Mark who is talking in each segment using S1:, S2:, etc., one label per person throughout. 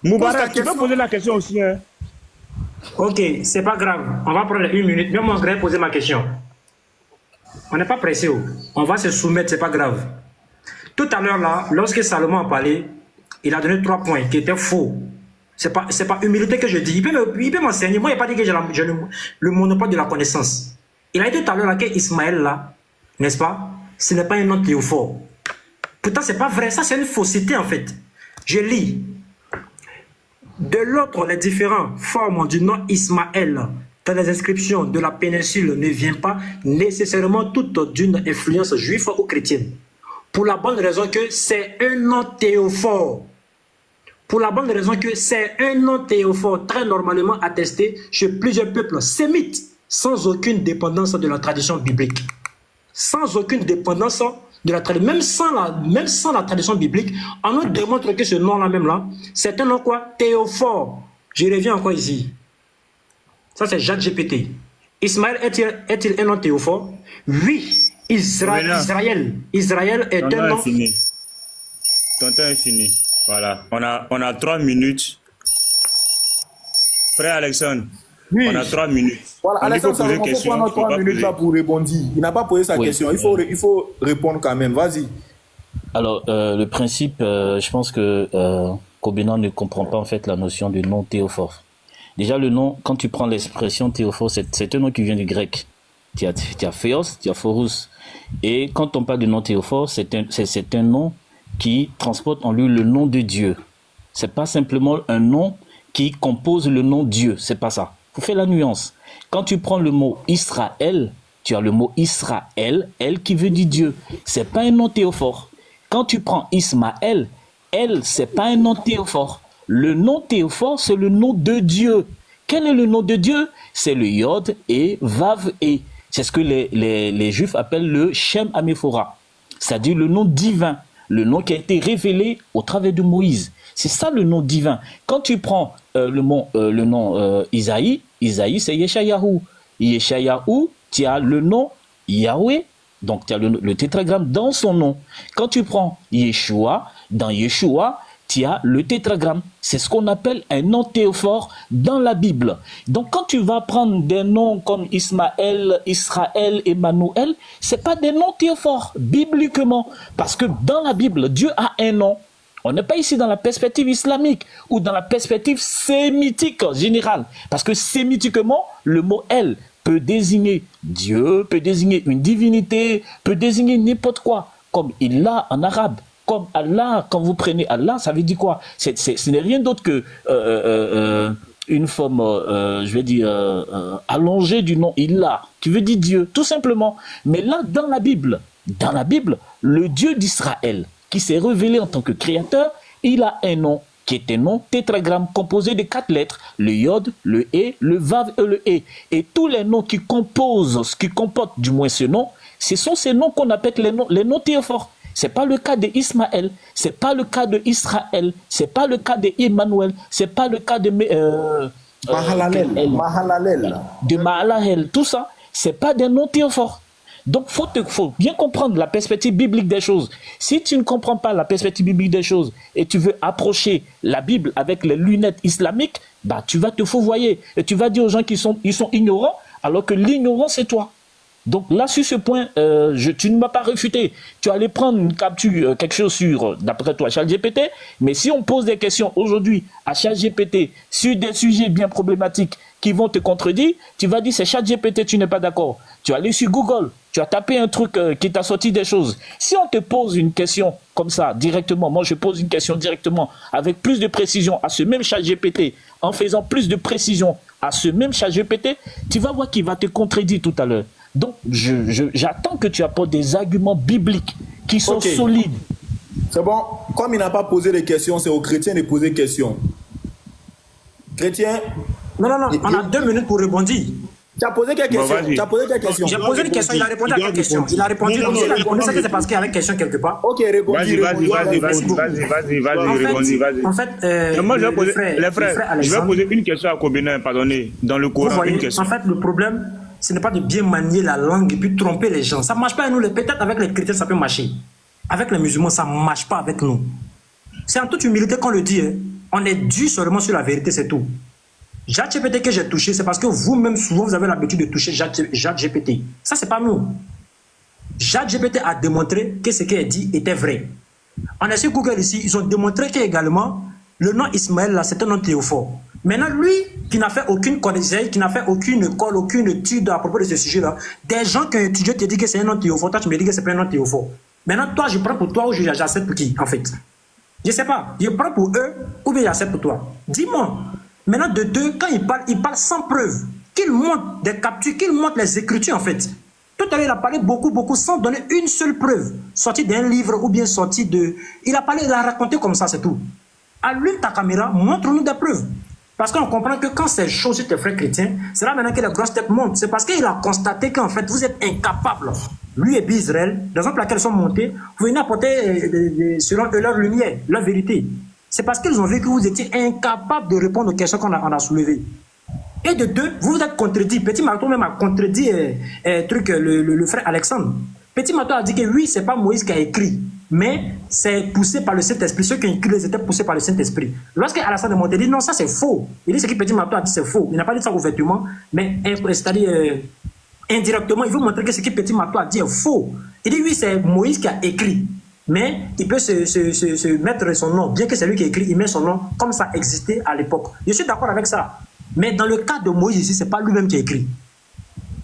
S1: Moubarak, tu peux poser la question aussi. Hein?
S2: Ok, c'est pas grave. On va prendre 1 minute. Même moi, je vais poser ma question. On n'est pas pressé. On va se soumettre, c'est pas grave. Tout à l'heure, là, lorsque Salomon a parlé, il a donné 3 points qui étaient faux. C'est pas humilité que je dis. Il peut m'enseigner. Moi, il n'a pas dit que j'ai le monopole de la connaissance. Il a dit tout à l'heure que Ismaël, là, n'est-ce pas, ce n'est pas un nom théophore. Pourtant, c'est pas vrai. Ça, c'est une fausseté, en fait. Je lis. De l'autre, les différentes formes du nom Ismaël dans les inscriptions de la péninsule ne viennent pas nécessairement toutes d'une influence juive ou chrétienne. Pour la bonne raison que c'est un nom théophore. Pour la bonne raison que c'est un nom théophore très normalement attesté chez plusieurs peuples sémites, sans aucune dépendance de la tradition biblique. Sans aucune dépendance de la tradition. Même sans la tradition biblique, on nous démontre que ce nom-là même là, c'est un nom quoi? Théophore. Je reviens encore ici. Ça c'est Jacques GPT. Ismaël est-il un nom théophore? Oui. Israël est un nom...
S1: Ton temps est fini. Voilà. On a 3 minutes. Frère Alexandre, oui. On a 3 minutes.
S3: Voilà, Alexandre, il faut prendre 3 minutes là pour répondre. Il n'a pas posé sa question. Il faut répondre quand même. Vas-y.
S4: Alors, le principe, je pense que Kobena ne comprend pas en fait la notion de nom théophore. Déjà, le nom, quand tu prends l'expression théophore, c'est un nom qui vient du grec. Tu as Théos, tu as Phorus. Et quand on parle de nom théophore, c'est un nom qui transporte en lui le nom de Dieu. C'est pas simplement un nom qui compose le nom Dieu. C'est pas ça. Faut faire la nuance. Quand tu prends le mot Israël, tu as le mot Israël, elle qui veut dire Dieu. C'est pas un nom théophore. Quand tu prends Ismaël, elle, c'est pas un nom théophore. Le nom théophore, c'est le nom de Dieu. Quel est le nom de Dieu? C'est le Yod et Vav et. C'est ce que les Juifs appellent le Shem Améphora. C'est-à-dire le nom divin. Le nom qui a été révélé au travers de Moïse. C'est ça le nom divin. Quand tu prends le nom Isaïe, Isaïe c'est Yeshayahu. Yeshayahu, tu as le nom Yahweh, donc tu as le tétragramme dans son nom. Quand tu prends Yeshua, dans Yeshua, tu as le tétragramme. C'est ce qu'on appelle un nom théophore dans la Bible. Donc quand tu vas prendre des noms comme Ismaël, Israël, Emmanuel, c'est pas des noms théophores bibliquement. Parce que dans la Bible, Dieu a un nom. On n'est pas ici dans la perspective islamique ou dans la perspective sémitique générale. Parce que sémitiquement, le mot « elle » peut désigner Dieu, peut désigner une divinité, peut désigner n'importe quoi. Comme « illah » en arabe. Comme Allah, quand vous prenez Allah, ça veut dire quoi? Ce n'est rien d'autre que une forme, je vais dire, allongée du nom illah, qui veut dire Dieu, tout simplement. Mais là, dans la Bible, le Dieu d'Israël, qui s'est révélé en tant que créateur, il a un nom qui est un nom tétragramme composé de 4 lettres, le Yod, le E, le Vav et le E. Et tous les noms qui composent, ce qui comportent du moins ce nom, ce sont ces noms qu'on appelle les noms théophores. Ce n'est pas le cas d'Ismaël, ce n'est pas le cas d'Israël, ce n'est pas le cas d'Emmanuel, ce n'est pas le cas de Mahalalel. Tout ça, ce n'est pas des noms théophores. Donc, faut bien comprendre la perspective biblique des choses. Si tu ne comprends pas la perspective biblique des choses et tu veux approcher la Bible avec les lunettes islamiques, bah, tu vas te fourvoyer. Et tu vas dire aux gens qu'ils sont ignorants, alors que l'ignorant, c'est toi. Donc là, sur ce point, tu ne m'as pas réfuté. Tu allais prendre une capture, quelque chose sur, d'après toi, ChatGPT. Mais si on pose des questions aujourd'hui à ChatGPT sur des sujets bien problématiques qui vont te contredire, tu vas dire c'est ChatGPT, tu n'es pas d'accord. Tu vas aller sur Google, tu as tapé un truc qui t'a sorti des choses. Si on te pose une question comme ça, directement, moi je pose une question directement, avec plus de précision à ce même ChatGPT, en faisant plus de précision à ce même ChatGPT, tu vas voir qu'il va te contredire tout à l'heure. Donc, j'attends que tu apportes des arguments bibliques qui sont solides.
S3: C'est bon. Comme il n'a pas posé les questions, c'est aux chrétiens de poser des questions. Chrétien.
S2: Non, on a 2 minutes pour répondre.
S3: Tu as posé quelle question? J'ai
S2: posé une question, il a répondu à la question. Il a répondu, il a répondu, ça c'est parce qu'il y a une question quelque part.
S3: Ok, réponds.
S1: Vas-y, réponds.
S2: En fait,
S1: moi, je vais poser une question à Kobena, pardonnez, dans le Coran, une question.
S2: En fait, le problème, ce n'est pas de bien manier la langue et puis tromper les gens. Ça ne marche pas avec nous. Peut-être avec les chrétiens, ça peut marcher. Avec les musulmans, ça ne marche pas avec nous. C'est en toute humilité qu'on le dit. Hein. On est dû seulement sur la vérité, c'est tout. ChatGPT que j'ai touché, c'est parce que vous-même, souvent, vous avez l'habitude de toucher ChatGPT. Ça, c'est pas nous. ChatGPT a démontré que ce qu'il a dit était vrai. On est sur Google ici, ils ont démontré qu'également, le nom Ismaël, là, c'est un nom théophore. Maintenant, lui, qui n'a fait aucune connaissance, qui n'a fait aucune école, aucune étude à propos de ce sujet-là, des gens qui ont étudié te disent que c'est un nom théophore, toi, tu me dis que c'est pas un nom théophore. Maintenant, toi, je prends pour toi ou j'accepte pour qui, en fait? Je sais pas. Je prends pour eux ou bien j'accepte pour toi. Dis-moi. Maintenant, de deux, quand il parle sans preuve. Qu'il montre des captures, qu'il montre les écritures, en fait. Tout à l'heure, il a parlé beaucoup, sans donner une seule preuve. Sorti d'un livre ou bien sorti de... Il a parlé, il a raconté comme ça, c'est tout. Allume ta caméra, montre-nous des preuves. Parce qu'on comprend que quand c'est chaud sur tes frères chrétiens, c'est là maintenant que les grosses têtes montent. C'est parce qu'il a constaté qu'en fait, vous êtes incapables. Lui et Bizraël, dans exemple laquelle ils sont montés, vous venez apporter, selon eux, leur lumière, leur vérité. C'est parce qu'ils ont vu que vous étiez incapables de répondre aux questions qu'on a soulevées. Et de deux, vous vous êtes contredit. Petit Marteau même a contredit le frère Alexandre. Petit Marteau a dit que oui, c'est pas Moïse qui a écrit, mais c'est poussé par le Saint-Esprit. Ceux qui ont écrit étaient poussés par le Saint-Esprit. Lorsque Alassane de Monté dit non, ça c'est faux. Il dit ce que Petit Marteau a dit, c'est faux. Il n'a pas dit ça ouvertement, mais c'est-à-dire indirectement, il veut montrer que ce que Petit Marteau a dit est faux. Il dit oui, c'est Moïse qui a écrit. Mais il peut se mettre son nom, bien que c'est lui qui a écrit, il met son nom comme ça existait à l'époque. Je suis d'accord avec ça. Mais dans le cas de Moïse ici, ce n'est pas lui-même qui a écrit.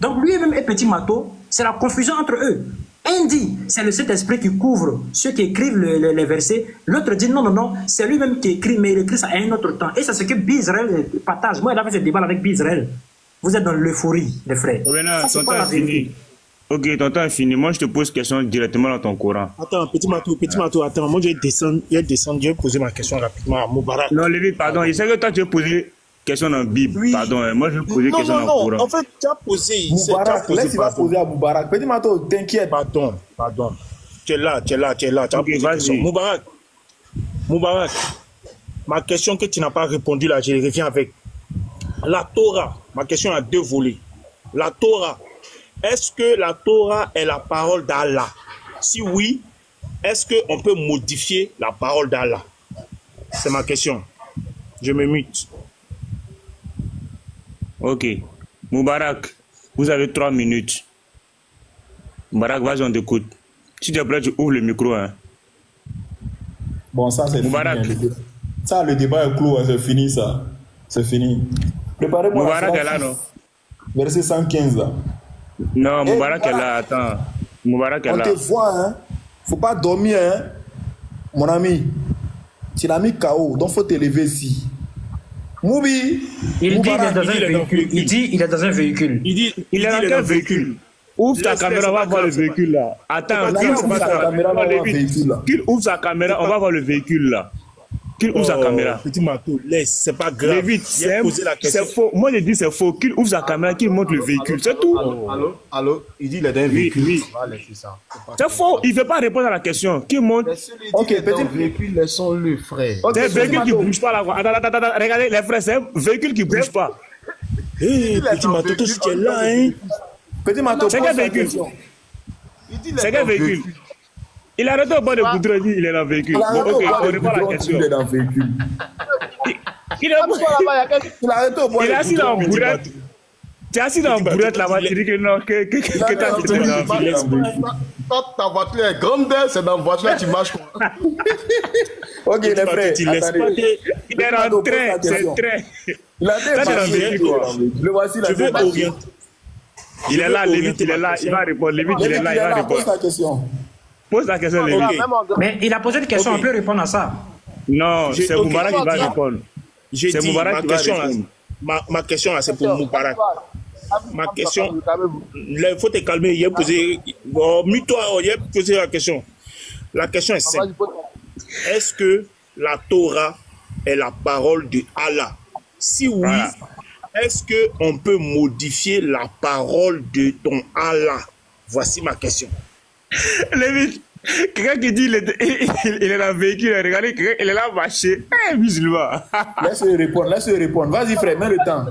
S2: Donc lui-même et Petit Marteau, c'est la confusion entre eux. Un dit, c'est le Saint-Esprit qui couvre ceux qui écrivent les versets. L'autre dit, non, c'est lui-même qui écrit, mais il écrit ça à un autre temps. Et c'est ce que Bizraël partage. Moi, il a fait ce débat avec Bizraël. Vous êtes dans l'euphorie, les frères.
S1: Maintenant, ton temps est fini. Ok, ton temps est fini. Moi, je te pose question directement dans ton Coran.
S5: Attends, Petit Marteau, attends. Moi, je vais descendre, je vais poser ma question rapidement à Moubarak.
S1: Non, Lévi, pardon. Il sait que toi, tu veux poser question dans la Bible. Oui. Pardon, moi, je vais poser question dans le Coran.
S5: Non, en fait, tu as posé.
S3: Moubarak, laisse, il va poser à Moubarak. Petit Marteau, t'inquiète.
S5: Pardon. Tu es là. Tu as
S1: posé question.
S5: Moubarak, ma question que tu n'as pas répondu là, je reviens avec. La Torah, ma question a deux volets. La Torah, est-ce que la Torah est la parole d'Allah? Si oui, est-ce qu'on peut modifier la parole d'Allah? C'est ma question. Je me mute.
S1: Ok. Moubarak, vous avez 3 minutes. Moubarak, vas-y, on t'écoute. Si tu es prêt, tu ouvres le micro. Hein.
S3: Bon, ça, c'est
S1: Moubarak.
S3: Fini. Ça, le débat est clos. Hein, c'est fini, ça. C'est fini. Préparez-moi.
S1: Moubarak est là, non?
S3: Verset 115, là.
S1: Non, Moubarak est là, attends. Moubarak est là.
S3: On te voit, hein. Faut pas dormir, hein. Mon ami, tu l'as mis KO, donc faut t'élever ici. Moubi.
S2: Il dit il est dans un véhicule. Il dit il est dans un véhicule.
S1: Il est dans quel véhicule? Ouvre ta caméra, on va voir le véhicule là. Attends, qu'il ouvre sa caméra, on va voir le véhicule là. Qu'il ouvre sa caméra.
S5: Petit Marteau, laisse, c'est pas grave.
S1: Lévite, c'est faux. Moi, je dis c'est faux. Qu'il ouvre sa caméra, qu'il montre le véhicule. C'est tout.
S6: Allô? Il dit il est dans un véhicule.
S1: Oui. C'est faux. Il ne veut pas répondre à la question. Qu'il montre.
S6: Ok, petit véhicule, laissons-le, frère.
S1: C'est un véhicule qui ne bouge pas là. Attends. Regardez, les frères, c'est un véhicule qui ne bouge pas.
S5: Petit Marteau, toi, tu es là, hein?
S3: Petit Marteau,
S1: c'est quel véhicule? C'est quel véhicule? Il a arrêté au bord de Goudron, il est dans le véhicule. Bon, ok, on répond à la question.
S3: Il est dans le véhicule.
S1: Il est assis dans la bourrette. Tu es assis dans la bourrette là-bas, tu dis que non, que tu as quitté dans le véhicule.
S6: Ta voiture est grande, c'est dans la voiture que tu marches.
S3: Ok, les frères,
S1: il est en train, c'est un train.
S3: Il a été dans le véhicule. Le voici là.
S5: Je veux orienter.
S1: Il est là, Lévite, il est là, il va répondre. Lévite, il est là, il va répondre.
S3: Pose la question.
S1: Pose la question, Lévite.
S2: Mais il a posé une question, on peut répondre à ça.
S1: Non, c'est Moubarak qui va répondre.
S5: C'est Moubarak qui va répondre. Ma question là, c'est pour Moubarak. Ma question, il faut te calmer, il a posé. Mute-toi, il a posé la question. La question est simple. Est-ce que la Torah est la parole de Allah? Si oui, est-ce qu'on peut modifier la parole de ton Allah? Voici ma question.
S1: Lévite, quelqu'un qui dit il est dans le véhicule, regardez, il est là marché. Musulman.
S3: Laisse-le répondre. Vas-y, frère, mets le temps.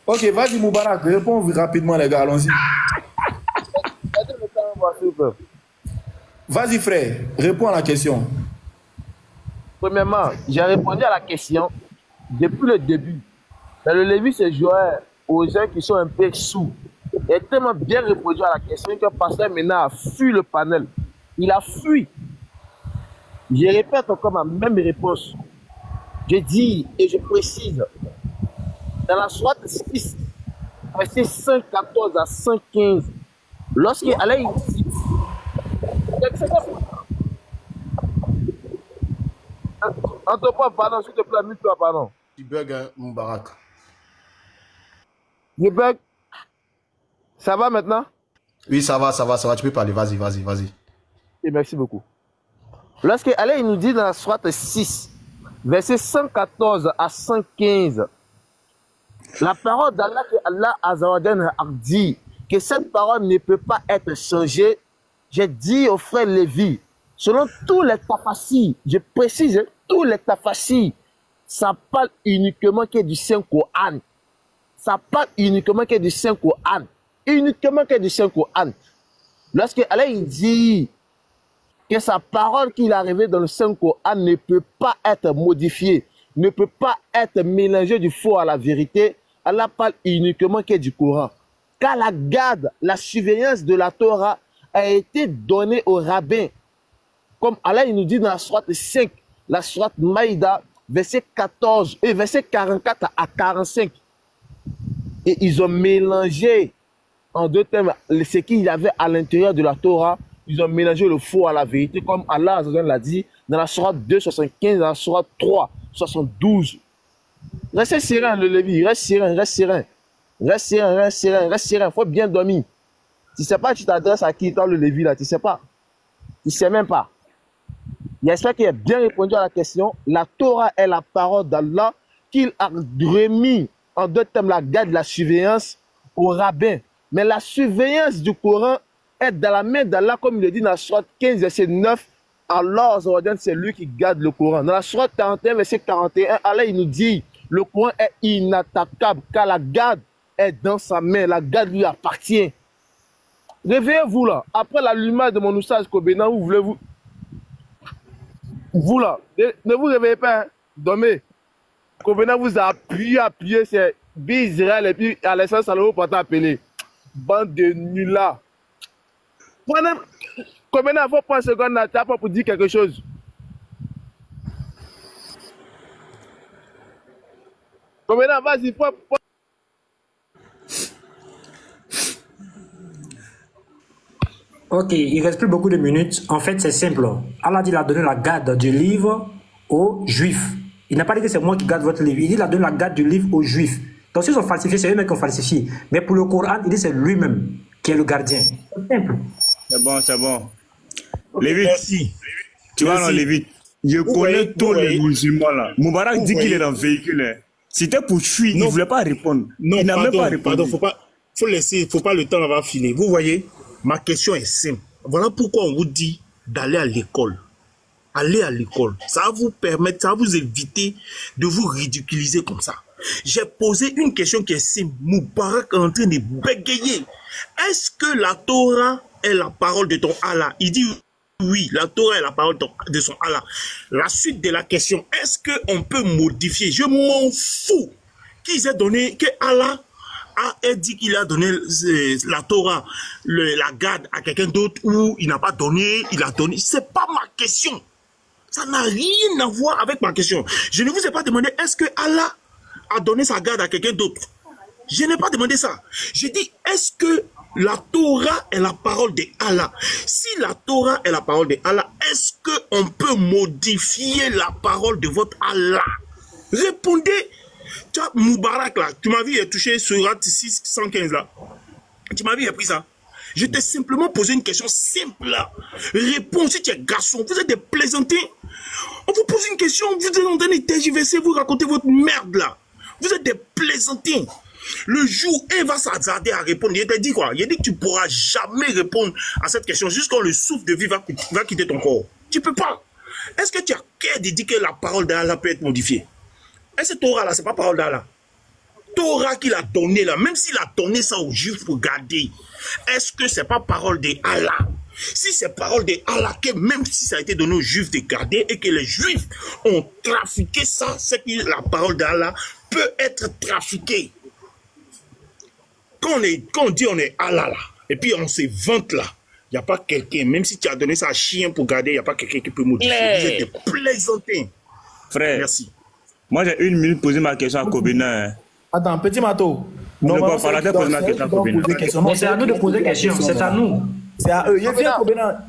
S3: Ok, vas-y, Moubarak, réponds rapidement, les gars, allons-y. Vas-y, frère, réponds à la question.
S7: Premièrement, j'ai répondu à la question depuis le début. Mais le Lévi se jouait aux gens qui sont un peu sous. Il a tellement bien répondu à la question que Pasteur Ménard a fui le panel. Il a fui. Je répète encore ma même réponse. Je dis et je précise, dans la sourate 6, verset 514 à 515, lorsqu'il allait ici, entre-toi, pardon, s'il te plaît, mute-toi, pardon.
S6: Tu bugs, hein, Moubarak.
S7: Je bug. Ça va maintenant?
S6: Oui, ça va. Tu peux parler. Vas-y.
S7: Et merci beaucoup. Lorsqu'il allait, il nous dit dans la sourate 6, verset 114 à 115, la parole d'Allah que Allah Azzawajal a dit que cette parole ne peut pas être changée. J'ai dit au frère Lévi, selon tous les tafasis, je précise, tous les tafasis, ça parle uniquement que du Saint-Coran. Ça parle uniquement que du Saint-Coran. Uniquement que du Saint-Coran. Lorsque Allah il dit que sa parole qu'il est arrivé dans le Saint-Coran ne peut pas être modifiée, ne peut pas être mélangée du faux à la vérité, Allah parle uniquement que du Coran. Car la garde, la surveillance de la Torah a été donnée aux rabbins. Comme Allah il nous dit dans la sourate 5, la sourate Maïda, verset 14 et verset 44 à 45. Et ils ont mélangé en deux termes ce qu'il y avait à l'intérieur de la Torah. Ils ont mélangé le faux à la vérité, comme Allah l'a dit dans la sourate 2, 75, dans la sourate 3, 72. Restez serein, le Lévi, reste serein. Il faut bien dormir. Tu ne sais pas, tu t'adresses à qui, toi, le Lévi, là, tu ne sais pas. Tu ne sais même pas. J'espère qu'il a bien répondu à la question. La Torah est la parole d'Allah qu'il a remis en deux termes la garde de la surveillance au rabbin. Mais la surveillance du Coran est dans la main d'Allah, comme il le dit dans la sourate 15, verset 9. Allah, c'est lui qui garde le Coran. Dans la sourate 41, verset 41, Allah il nous dit, le Coran est inattaquable, car la garde est dans sa main, la garde lui appartient. Réveillez-vous là, après l'allumage de mon oussage Kobena, où voulez-vous? Vous là, ne vous réveillez pas, hein? Dormez. Kobena vous a appuyé, c'est Israël et puis Alessandre Salomon pour t'appeler. Bande de nullards. Kobena, il faut prendre une seconde là, pour dire quelque chose. Kobena, vas-y, faut...
S2: Ok, il ne reste plus beaucoup de minutes. En fait, c'est simple. Allah dit qu'il a donné la garde du livre aux Juifs. Il n'a pas dit que c'est moi qui garde votre livre. Il dit qu'il a donné la garde du livre aux Juifs. Donc, s'ils ont falsifié, c'est eux-mêmes qui ont falsifié. Mais pour le Coran, il dit que c'est lui-même qui est le gardien. C'est simple.
S1: C'est bon. Lévi, merci. Tu vois, non, Lévi, je connais tous les musulmans là. Moubarak dit qu'il est dans le véhicule. Hein. C'était pour fuir, il ne voulait pas répondre.
S5: Non,
S1: il n'a même pas répondu.
S5: Pardon, faut pas le temps d'avoir fini. Vous voyez, ma question est simple. Voilà pourquoi on vous dit d'aller à l'école. Allez à l'école. Ça va vous permettre, ça va vous éviter de vous ridiculiser comme ça. J'ai posé une question qui est simple. Moubarak est en train de bégayer. Est-ce que la Torah est la parole de ton Allah? Il dit oui, la Torah est la parole de son Allah. La suite de la question, est-ce qu'on peut modifier? Je m'en fous qu'ils aient donné, que Allah a dit qu'il a donné la Torah, la garde à quelqu'un d'autre, ou il n'a pas donné, il a donné. C'est pas ma question. Ça n'a rien à voir avec ma question. Je ne vous ai pas demandé, est-ce que Allah a donné sa garde à quelqu'un d'autre? Je n'ai pas demandé ça. J'ai dit, est-ce que la Torah est la parole de Allah? Si la Torah est la parole de Allah, est-ce qu'on peut modifier la parole de votre Allah? Répondez. Tu vois, Moubarak là, tu m'as vu, il a touché sur RAT 615 là. Tu m'as vu, il a pris ça. Je t'ai simplement posé une question simple là. Réponds si tu es garçon. Vous êtes des plaisantins. On vous pose une question, vous êtes en train de tergiverser, vous racontez votre merde là. Vous êtes des plaisantins. Le jour où il va s'attarder à répondre, il t'a dit quoi? Il a dit que tu ne pourras jamais répondre à cette question jusqu'à le souffle de vie va quitter ton corps. Tu ne peux pas. Est-ce que tu as cœur de dire que la parole d'Allah peut être modifiée? Est-ce que Torah là, c'est pas parole d'Allah? Torah qu'il a donné là, même s'il a donné ça aux Juifs pour garder, est-ce que c'est pas parole d'Allah? Si c'est parole de Allah, que même si ça a été donné aux Juifs de garder et que les Juifs ont trafiqué ça, c'est que la parole d'Allah peut être trafiquée. Quand on dit on est Allah là, et puis on se vante là, il n'y a pas quelqu'un, même si tu as donné ça à chien pour garder, il n'y a pas quelqu'un qui peut modifier. Vous êtes des plaisantins.
S1: Frère,
S5: merci.
S1: Moi j'ai 1 minute poser ma question à Kobina. Hein.
S3: Attends, petit Mato.
S1: Non, pas poser ma question à Kobina.
S2: Mais c'est à nous de poser question, c'est à nous.
S3: C'est à eux. Il y a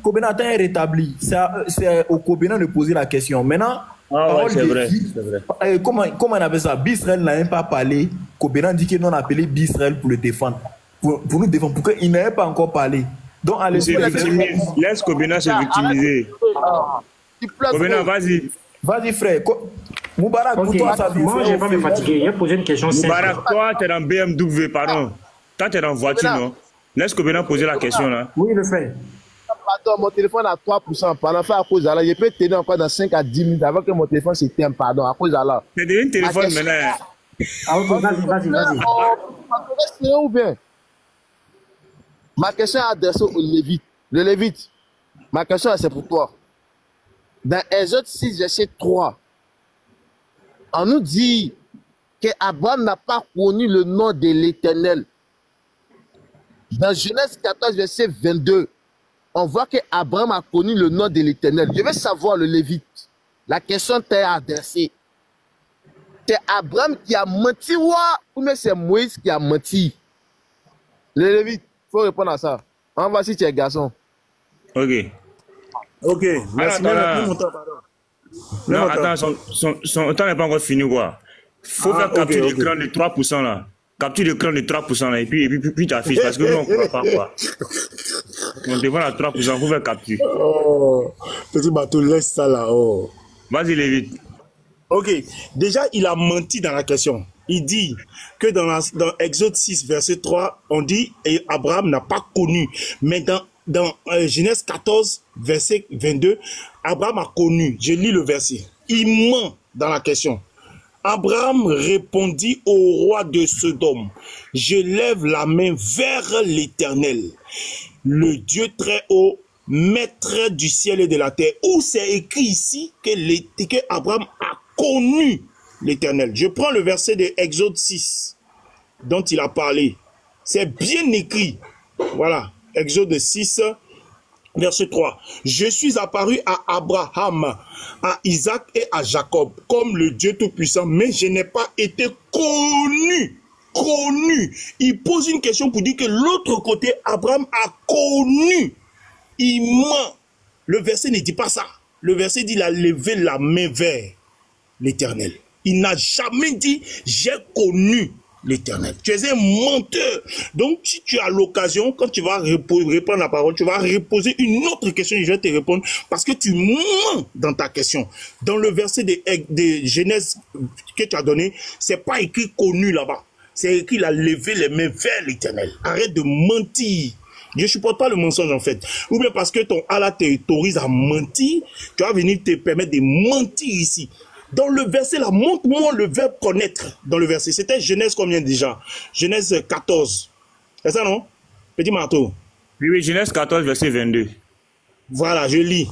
S3: Kobina est rétabli. C'est au Kobina de poser la question. Maintenant,
S1: ouais, c'est vrai.
S3: Comment on appelle ça? Bisraël n'a même pas parlé. Kobina dit que nous on a appelé Bisraël pour le défendre. Pour nous défendre, pour qu'il n'ait pas encore parlé. Donc, allez,
S1: laisse Kobina se victimiser. Kobina, vas-y.
S3: Vas-y, frère. Moubarak, pour toi, ça vient.
S2: Moi, je ne vais pas me fatiguer. Il a posé une question simple.
S1: Moubarak, toi, tu es dans BMW, pardon. Toi, tu es dans voiture, non? Laisse Kobina poser la question, là.
S2: Oui, le fait.
S7: Pardon, mon téléphone à 3%. Pendant faire à cause d'Allah, je peux tenir encore dans 5 à 10 minutes avant que mon téléphone s'éteigne. Pardon, à cause d'Allah.
S1: C'est devenu un téléphone maintenant.
S2: Ah, ok, vas-y.
S7: Ou bien? Ma question est adressée au Lévite. Le Lévite, ma question c'est pour toi. Dans Exode 6, verset 3, on nous dit qu'Abraham n'a pas connu le nom de l'Éternel. Dans Genèse 14, verset 22, on voit qu'Abraham a connu le nom de l'Éternel. Je veux savoir le Lévite. La question t'est adressée. C'est Abraham qui a menti ou bien c'est Moïse qui a menti? Le Lévite, il faut répondre à ça. On va si tu es garçon.
S5: Ok, merci.
S1: Non, attends, son temps n'est pas encore fini, quoi. Faut faire capture d'écran de 3% là. Capture d'écran de 3% là, et puis tu affiches, parce que nous, on ne croit pas, quoi. On devant à 3%, faut faire capture.
S5: Oh, petit bateau, laisse ça là, oh.
S1: Vas-y, Lévite.
S5: Ok, déjà, il a menti dans la question. Il dit que dans Exode 6, verset 3, on dit et Abraham n'a pas connu. Mais dans Genèse 14, verset 22, Abraham a connu. Je lis le verset. Il ment dans la question. Abraham répondit au roi de Sodome, je lève la main vers l'Éternel, le Dieu très haut, maître du ciel et de la terre. Où c'est écrit ici que Abraham a connu l'Éternel. Je prends le verset de Exode 6 dont il a parlé. C'est bien écrit. Voilà, Exode 6, verset 3. Je suis apparu à Abraham, à Isaac et à Jacob comme le Dieu Tout-Puissant, mais je n'ai pas été connu. Il pose une question pour dire que l'autre côté, Abraham a connu. Il ment. Le verset ne dit pas ça. Le verset dit il a levé la main vers l'Éternel. Il n'a jamais dit j'ai connu l'Éternel. Tu es un menteur. Donc, si tu as l'occasion, quand tu vas répondre la parole, tu vas reposer une autre question et je vais te répondre parce que tu mens dans ta question. Dans le verset de Genèse que tu as donné, c'est pas écrit connu là-bas. C'est écrit il a levé les mains vers l'Éternel. Arrête de mentir. Je ne supporte pas le mensonge en fait. Ou bien parce que ton Allah t'autorise à mentir, tu vas venir te permettre de mentir ici. Dans le verset là, montre-moi le verbe connaître. Dans le verset, c'était Genèse combien déjà? Genèse 14. C'est ça non? Petit marteau.
S1: Oui, Genèse 14, verset 22.
S5: Voilà, je lis.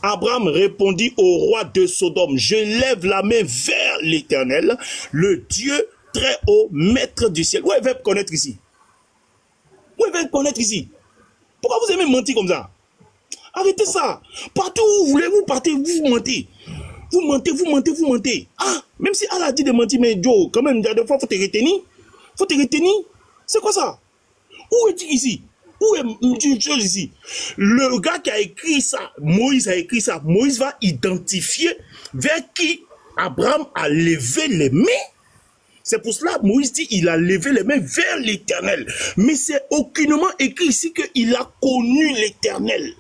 S5: Abraham répondit au roi de Sodome, je lève la main vers l'Éternel, le Dieu très haut, maître du ciel. Où est le verbe connaître ici? Où est le verbe connaître ici? Pourquoi vous aimez mentir comme ça? Arrêtez ça. Partout où vous voulez, vous partez, vous mentez. Vous mentez. Ah, même si Allah a dit de mentir, mais Joe, quand même, des fois, faut te retenir. C'est quoi ça? Où est-il ici? Où est une chose ici? Le gars qui a écrit ça, Moïse a écrit ça. Moïse va identifier vers qui Abraham a levé les mains. C'est pour cela que Moïse dit il a levé les mains vers l'Éternel. Mais c'est aucunement écrit ici qu'il a connu l'Éternel.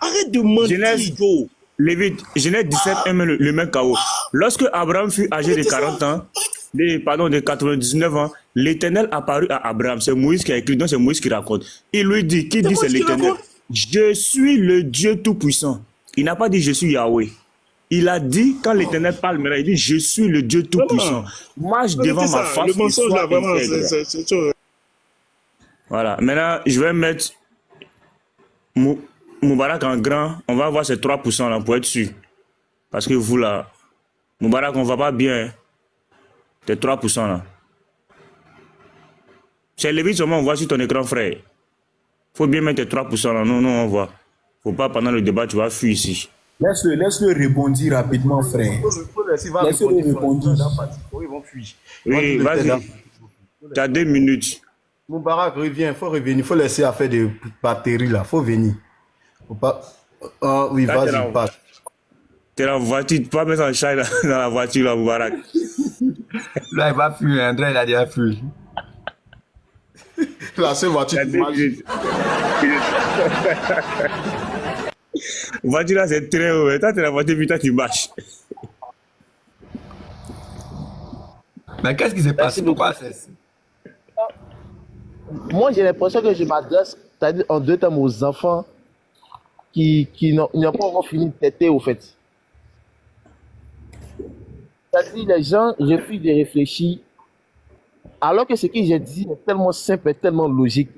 S5: Arrête de mentir, Joe.
S1: Lévite, Genèse 17, le même chaos. Lorsque Abraham fut âgé de 40 ans, de 99 ans, l'Éternel apparut à Abraham. C'est Moïse qui a écrit, donc c'est Moïse qui raconte. Il lui dit, qui dit c'est l'Éternel? Je suis le Dieu Tout-Puissant. Il n'a pas dit je suis Yahweh. Il a dit, quand l'Éternel parle, il dit je suis le Dieu Tout-Puissant. Marche devant ma face.
S5: Le mensonge là, vraiment, c'est sûr.
S1: Voilà, maintenant je vais mettre Moubarak en grand, on va avoir ces 3% là pour être sûr. Parce que vous là, Moubarak, on va pas bien. Hein. Tes 3% là. C'est Lévite seulement, on voit sur ton écran, frère. Faut bien mettre tes 3% là. Non, on voit. Faut pas pendant le débat, tu vas fuir ici.
S3: Laisse-le rebondir rapidement, frère. Laisse-le rebondir.
S6: Ils vont fuir.
S1: Oui, vas-y. Tu as 2 minutes.
S6: Moubarak revient, il faut revenir. Il faut laisser à faire des batteries là. Il faut venir. Faut pas. Oui, vas-y, passe.
S1: T'es dans la voiture, tu peux pas mettre un chat dans la voiture là, Moubarak.
S8: Là, il va fuir. André, il a déjà fui.
S6: La seule voiture qui marche.
S1: Voiture là, c'est très haut. Toi, t'es la voiture, putain, tu marches.
S8: Mais qu'est-ce qui s'est passé? Pourquoi
S7: Moi, j'ai l'impression que je m'adresse, c'est-à-dire en deux termes, aux enfants qui n'ont pas encore fini de têter, au fait. C'est-à-dire, les gens refusent de réfléchir, alors que ce que j'ai dit est tellement simple et tellement logique.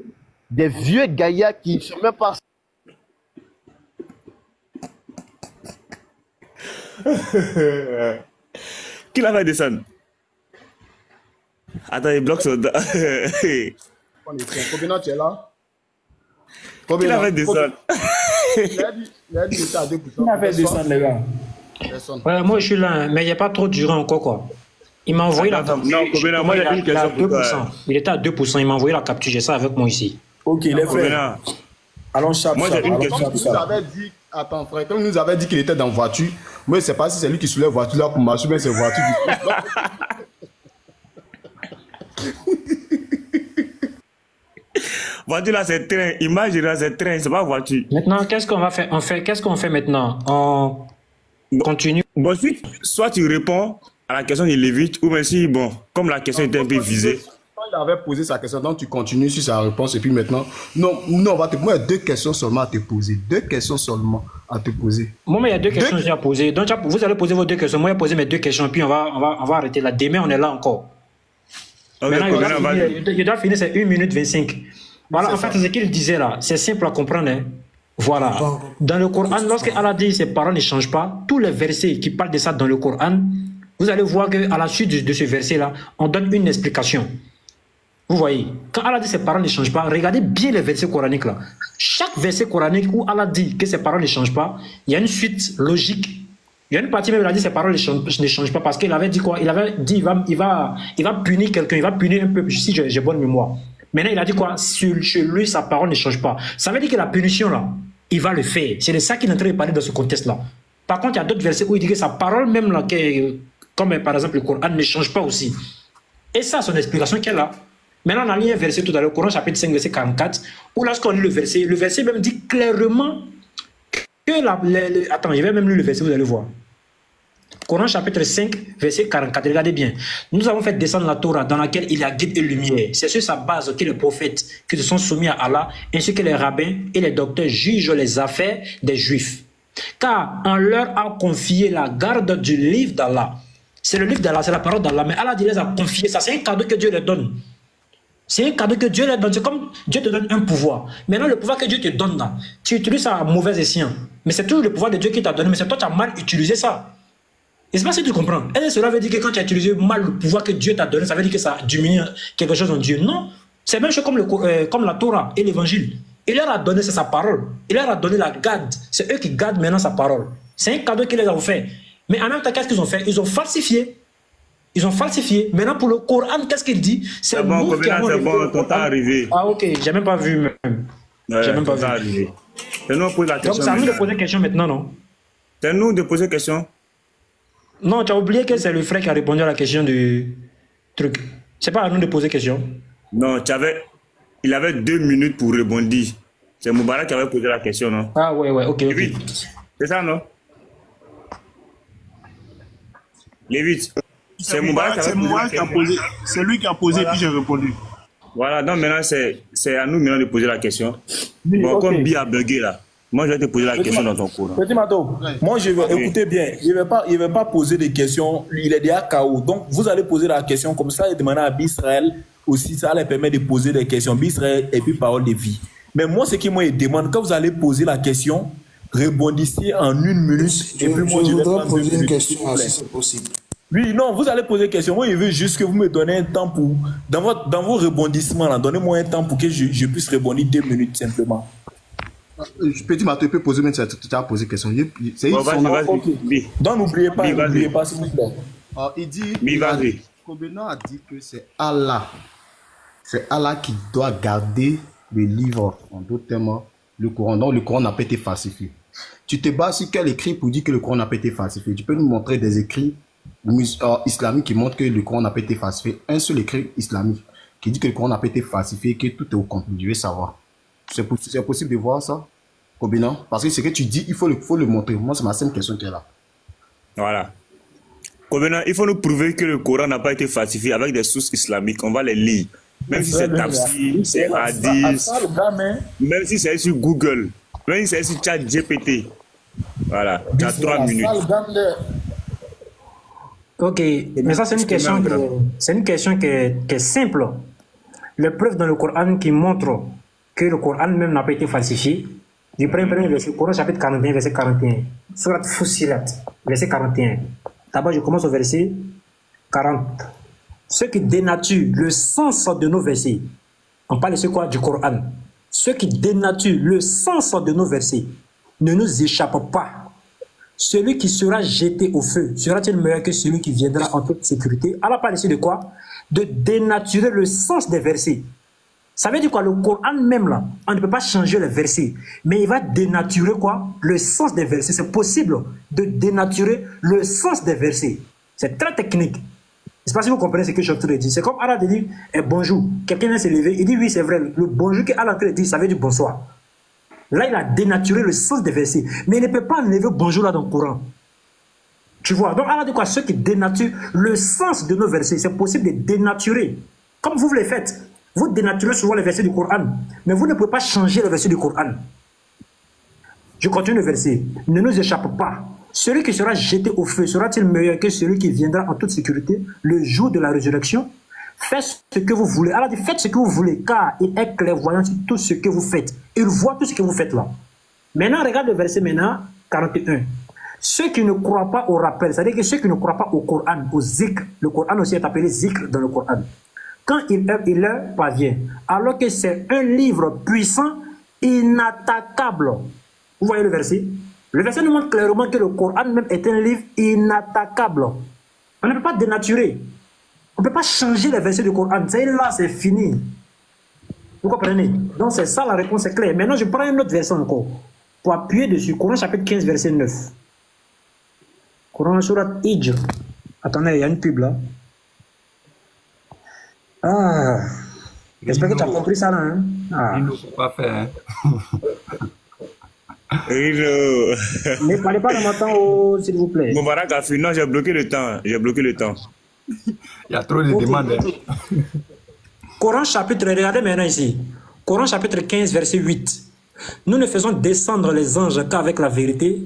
S7: Des vieux gaillards qui ne sont même pas...
S1: Qui l'a fait descendre? Attends, il bloque son...
S6: Combien tu es là?
S1: Qui l'a fait descendre?
S6: Il a dit que tu à 2%.
S3: Qui l'a fait descendre, les gars?
S2: Ouais, moi je suis là, mais il n'y a pas trop duré encore quoi. Il m'a envoyé la capture.
S1: Non, Kobena, moi j'ai une question pour toi.
S2: Il était à 2%, il m'a envoyé la capture, j'ai ça avec moi ici.
S3: Ok, les frères. Allons chape.
S1: Moi j'ai une question pour toi.
S6: Attends, frère, comme il nous avait dit qu'il était dans la voiture, moi je ne sais pas si c'est lui qui soulève la voiture là pour marcher, mais c'est la voiture
S1: Voiture là, c'est train. Image là, c'est train, c'est pas voiture.
S2: Maintenant, qu'est-ce qu'on va faire? Qu'est-ce qu'on fait maintenant? On continue.
S1: Bon, soit tu réponds à la question de Lévite, ou bien si, bon, comme la question était un peu visée.
S6: Quand il avait posé sa question, donc tu continues sur sa réponse, et puis maintenant, non, on va te poser 2 questions seulement à te poser. 2 questions seulement à te poser.
S2: Moi, il y a 2 questions déjà posées. Donc, vous allez poser vos 2 questions. Moi, je vais poser mes 2 questions, puis on va arrêter là. Demain, on est là encore.
S1: Okay,
S2: maintenant, il doit finir, c'est 1 minute 25. Voilà, en fait, ce qu'il disait là, c'est simple à comprendre. Hein. Voilà. Dans le Coran, lorsque Allah dit ses paroles ne changent pas, tous les versets qui parlent de ça dans le Coran, vous allez voir qu'à la suite de ce verset-là, on donne une explication. Vous voyez, quand Allah dit ses paroles ne changent pas, regardez bien les versets coraniques là. Chaque verset coranique où Allah dit que ses paroles ne changent pas, il y a une suite logique. Il y a une partie même où il a dit ses paroles ne changent pas parce qu'il avait dit quoi? Il avait dit il va punir quelqu'un, il va punir un peuple, si j'ai bonne mémoire. Maintenant, il a dit quoi? Chez lui, sa parole ne change pas. Ça veut dire que la punition, là, il va le faire. C'est de ça qu'il est en train de parler dans ce contexte-là. Par contre, il y a d'autres versets où il dit que sa parole, même là, comme par exemple le Coran, ne change pas aussi. Et ça, son explication qu'elle a. Maintenant, on a lu un verset tout à l'heure, Coran chapitre 5, verset 44, où lorsqu'on lit le verset même dit clairement que attends, je vais même lire le verset, vous allez voir. Coran chapitre 5, verset 44, regardez bien. Nous avons fait descendre la Torah dans laquelle il y a guide et lumière. C'est sur sa base que les prophètes qui se sont soumis à Allah, ainsi que les rabbins et les docteurs jugent les affaires des Juifs. Car on leur a confié la garde du livre d'Allah. C'est le livre d'Allah, c'est la parole d'Allah. Mais Allah les a confié ça. C'est un cadeau que Dieu leur donne. C'est un cadeau que Dieu leur donne. C'est comme Dieu te donne un pouvoir. Maintenant, le pouvoir que Dieu te donne là, tu utilises ça à mauvais escient. Mais c'est toujours le pouvoir de Dieu qui t'a donné. Mais c'est toi qui as mal utilisé ça. Et c'est pas si tu comprends. Et cela veut dire que quand tu as utilisé mal le pouvoir que Dieu t'a donné, ça veut dire que ça diminue quelque chose en Dieu. Non. C'est même chose comme la Torah et l'évangile. Il leur a donné, c'est sa parole. Il leur a donné la garde. C'est eux qui gardent maintenant sa parole. C'est un cadeau qu'ils les ont fait. Mais en même temps, qu'est-ce qu'ils ont fait? Ils ont falsifié. Ils ont falsifié. Maintenant, pour le Coran, qu'est-ce qu'il dit?
S1: C'est bon, c'est bon, ton temps arrivé.
S2: Ah, ok, j'ai même pas vu même. J'ai même pas vu.
S1: Arrivé. C'est nous poser la question.
S2: Donc, c'est à nous de poser question maintenant, non?
S1: C'est nous de poser question.
S2: Non, tu as oublié que c'est le frère qui a répondu à la question du truc. C'est pas à nous de poser question.
S1: Non, il avait 2 minutes pour répondre. C'est Moubarak qui avait posé la question, non?
S2: Ah ouais, ok.
S1: Lévite. C'est ça, non? Lévite.
S5: C'est Moubarak qui a posé. C'est lui qui a posé, voilà. Puis j'ai répondu.
S1: Voilà, donc maintenant, c'est à nous maintenant de poser la question. Oui, bon, okay. Comme Bi a bugué là. Moi, je vais te poser la question dans ton cours.
S3: Petit Mato, moi, je vais écouter bien. Je ne vais pas poser des questions. Il est déjà KO. Donc, vous allez poser la question comme ça et demander à Bisraël aussi. Ça les permet de poser des questions. Bisraël et puis parole de vie. Mais moi, ce qui moi demande, quand vous allez poser la question, rebondissez en 1 minute.
S9: Je voudrais poser une question, si c'est possible.
S3: Oui, non, vous allez poser une question. Moi, je veux juste que vous me donnez un temps pour... Dans vos rebondissements, là, donnez-moi un temps pour que je puisse rebondir 2 minutes simplement.
S6: Petit Matou, tu peux poser, même si tu as posé une question. C'est une
S3: okay. Donc, n'oubliez pas, s'il vous plaît.
S6: Il dit... Kobenon a dit que c'est Allah. C'est Allah qui doit garder le livre, en d'autres termes, le Coran. Donc, le Coran n'a pas été falsifié. Tu te bases sur quel écrit pour dire que le Coran n'a pas été falsifié? Tu peux nous montrer des écrits islamiques qui montrent que le Coran n'a pas été falsifié. Un seul écrit islamique qui dit que le Coran n'a pas été falsifié, que tout est au complet. Je veux savoir. C'est possible de voir ça, Kobenon? Parce que ce que tu dis, il faut le montrer. Moi, c'est ma simple question qui est là.
S1: Voilà. Kobenon, il faut nous prouver que le Coran n'a pas été falsifié avec des sources islamiques. On va les lire. Même si c'est Tafsir, c'est Hadith, même si c'est sur Google, même si c'est sur ChatGPT. Voilà, tu as 3 minutes.
S2: Ok, mais ça c'est une question qui est simple. Les preuves dans le Coran qui montrent que le Coran même n'a pas été falsifié. Du premier verset, Coran chapitre 41, verset 41. Surat Fussilat, verset 41. D'abord, je commence au verset 40. Ce qui dénature le sens de nos versets. On parle de quoi? Du Coran. Ce qui dénature le sens de nos versets ne nous échappe pas. Celui qui sera jeté au feu sera-t-il meilleur que celui qui viendra en toute sécurité? Allah parle ici de quoi? De dénaturer le sens des versets. Ça veut dire quoi? Le Coran même là, on ne peut pas changer les versets, mais il va dénaturer quoi? Le sens des versets. C'est possible de dénaturer le sens des versets. C'est très technique. Je ne sais pas si vous comprenez ce que je suis en train de dire. C'est comme Allah te dit bonjour. Quelqu'un vient se lever, il dit oui, c'est vrai. Le bonjour qu'Allah te dit, ça veut dire bonsoir. Là, il a dénaturé le sens des versets. Mais il ne peut pas enlever bonjour là dans le Coran. Tu vois? Donc Allah dit quoi? Ceux qui dénaturent le sens de nos versets, c'est possible de dénaturer. Comme vous le faites. Vous dénaturez souvent les versets du Coran, mais vous ne pouvez pas changer les versets du Coran. Je continue le verset. Ne nous échappe pas. Celui qui sera jeté au feu sera-t-il meilleur que celui qui viendra en toute sécurité le jour de la résurrection? Faites ce que vous voulez. Allah dit faites ce que vous voulez, car il est clairvoyant sur tout ce que vous faites. Il voit tout ce que vous faites là. Maintenant, regarde le verset 41. Ceux qui ne croient pas au rappel, c'est-à-dire que ceux qui ne croient pas au Coran, au zikr, le Coran aussi est appelé zikr dans le Coran. Quand il leur parvient, alors que c'est un livre puissant, inattaquable. Vous voyez le verset? Le verset nous montre clairement que le Coran même est un livre inattaquable. On ne peut pas dénaturer. On ne peut pas changer les versets du Coran. C'est là, c'est fini. Vous comprenez? Donc c'est ça la réponse est claire. Maintenant, je prends une autre version encore pour appuyer dessus. Coran chapitre 15, verset 9. Coran surat Hijr. Attendez, il y a une pub là. Ah, j'espère que tu as compris ça là. Hein? Ah.
S8: Il ne faut pas faire.
S2: Ne parlez pas de mon temps, s'il vous plaît.
S1: Moubarak a fini. Non, j'ai bloqué le temps. J'ai bloqué le temps.
S8: Il y a trop de demandes.
S2: Coran chapitre, regardez maintenant ici. Coran chapitre 15, verset 8. Nous ne faisons descendre les anges qu'avec la vérité,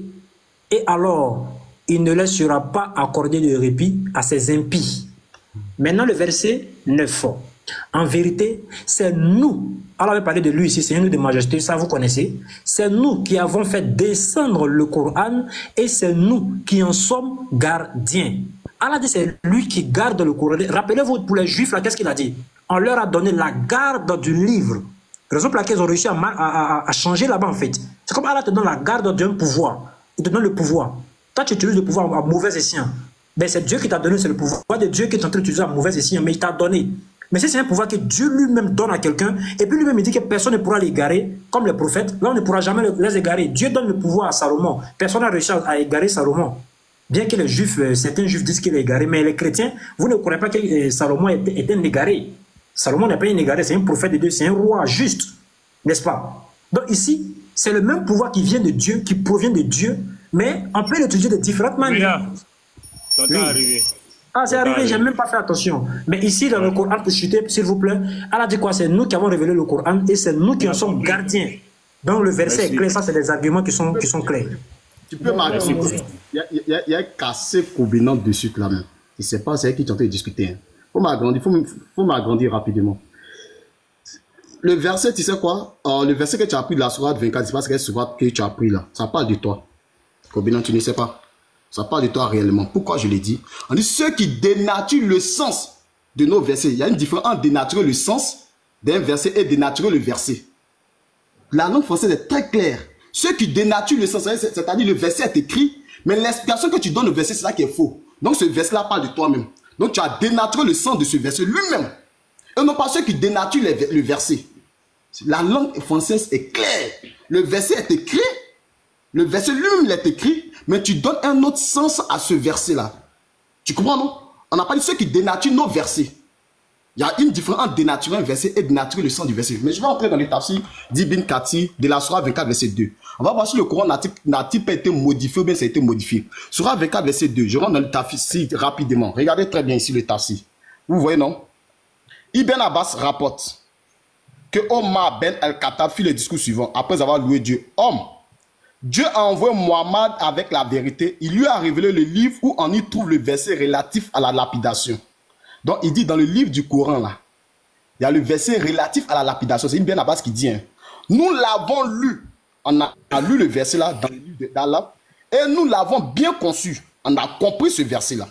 S2: et alors il ne leur sera pas accordé de répit à ces impies. Maintenant le verset 9. En vérité, c'est nous, Allah avait parlé de lui ici, c'est un nous de majesté, ça vous connaissez. C'est nous qui avons fait descendre le Coran et c'est nous qui en sommes gardiens. Allah dit c'est lui qui garde le Coran. Rappelez-vous pour les Juifs, qu'est-ce qu'il a dit? On leur a donné la garde du livre. Raison pour laquelle ils ont réussi à changer là-bas en fait. C'est comme Allah te donne la garde d'un pouvoir. Il te donne le pouvoir. Toi tu utilises le pouvoir à mauvais escient. Ben, c'est Dieu qui t'a donné, c'est le pouvoir de Dieu qui est en train d'utiliser à mauvais escient, mais il t'a donné. Mais si c'est un pouvoir que Dieu lui-même donne à quelqu'un, et puis lui-même il dit que personne ne pourra l'égarer, comme les prophètes, là on ne pourra jamais les égarer. Dieu donne le pouvoir à Salomon. Personne n'a réussi à égarer Salomon. Bien que les Juifs, certains Juifs disent qu'il est égaré, mais les chrétiens, vous ne croyez pas que Salomon était un égaré. Salomon n'est pas un égaré, c'est un prophète de Dieu, c'est un roi juste, n'est-ce pas? Donc ici, c'est le même pouvoir qui vient de Dieu, qui provient de Dieu, mais on peut l'utiliser de différentes manières.
S1: Oui. Arrivé.
S2: Ah, c'est arrivé, j'ai même pas fait attention. Mais ici, dans le Coran, pour chuter, s'il vous plaît, Allah dit quoi? C'est nous qui avons révélé le Coran et c'est nous qui en sommes gardiens. Donc le verset est clair, ça c'est des arguments qui sont clairs.
S6: Tu peux m'agrandir. Il y a cassé Kobenon dessus là même. Je ne sais pas, c'est qui tu es en train de discuter. Faut m'agrandir rapidement. le verset, tu sais quoi? Le verset que tu as pris de la sourate 24, c'est pas quelle sourate que tu as pris là. Ça parle de toi. Combien tu ne sais pas? Ça parle de toi réellement. Pourquoi je l'ai dit? On dit ceux qui dénaturent le sens de nos versets. Il y a une différence entre dénaturer le sens d'un verset et dénaturer le verset. La langue française est très claire. Ceux qui dénaturent le sens, c'est-à-dire le verset est écrit, mais l'explication que tu donnes au verset, c'est ça qui est faux. Donc ce verset-là parle de toi-même. Donc tu as dénaturé le sens de ce verset lui-même. Et non pas ceux qui dénaturent le verset. La langue française est claire. Le verset est écrit. Le verset lui-même est écrit, mais tu donnes un autre sens à ce verset-là. Tu comprends, non? On n'a pas dit ceux qui dénaturent nos versets. Il y a une différence entre dénaturer un verset et dénaturer le sens du verset. Mais je vais entrer dans le tafsir d'Ibn Kathir de la Sourate 24, verset 2. On va voir si le Coran n'a-t-il pas été modifié ou bien ça a été modifié. Sourate 24, verset 2. Je rentre dans le tafsir rapidement. Regardez très bien ici le tafsir. Vous voyez, non? Ibn Abbas rapporte que Omar ben al-Khattab fit le discours suivant après avoir loué Dieu. Homme, Dieu a envoyé Mohammed avec la vérité. Il lui a révélé le livre où on y trouve le verset relatif à la lapidation. Donc, il dit dans le livre du Coran, là, il y a le verset relatif à la lapidation. C'est Ibn Abbas qui dit, hein, nous l'avons lu. On a lu le verset là dans le livre d'Allah et nous l'avons bien conçu. On a compris ce verset-là.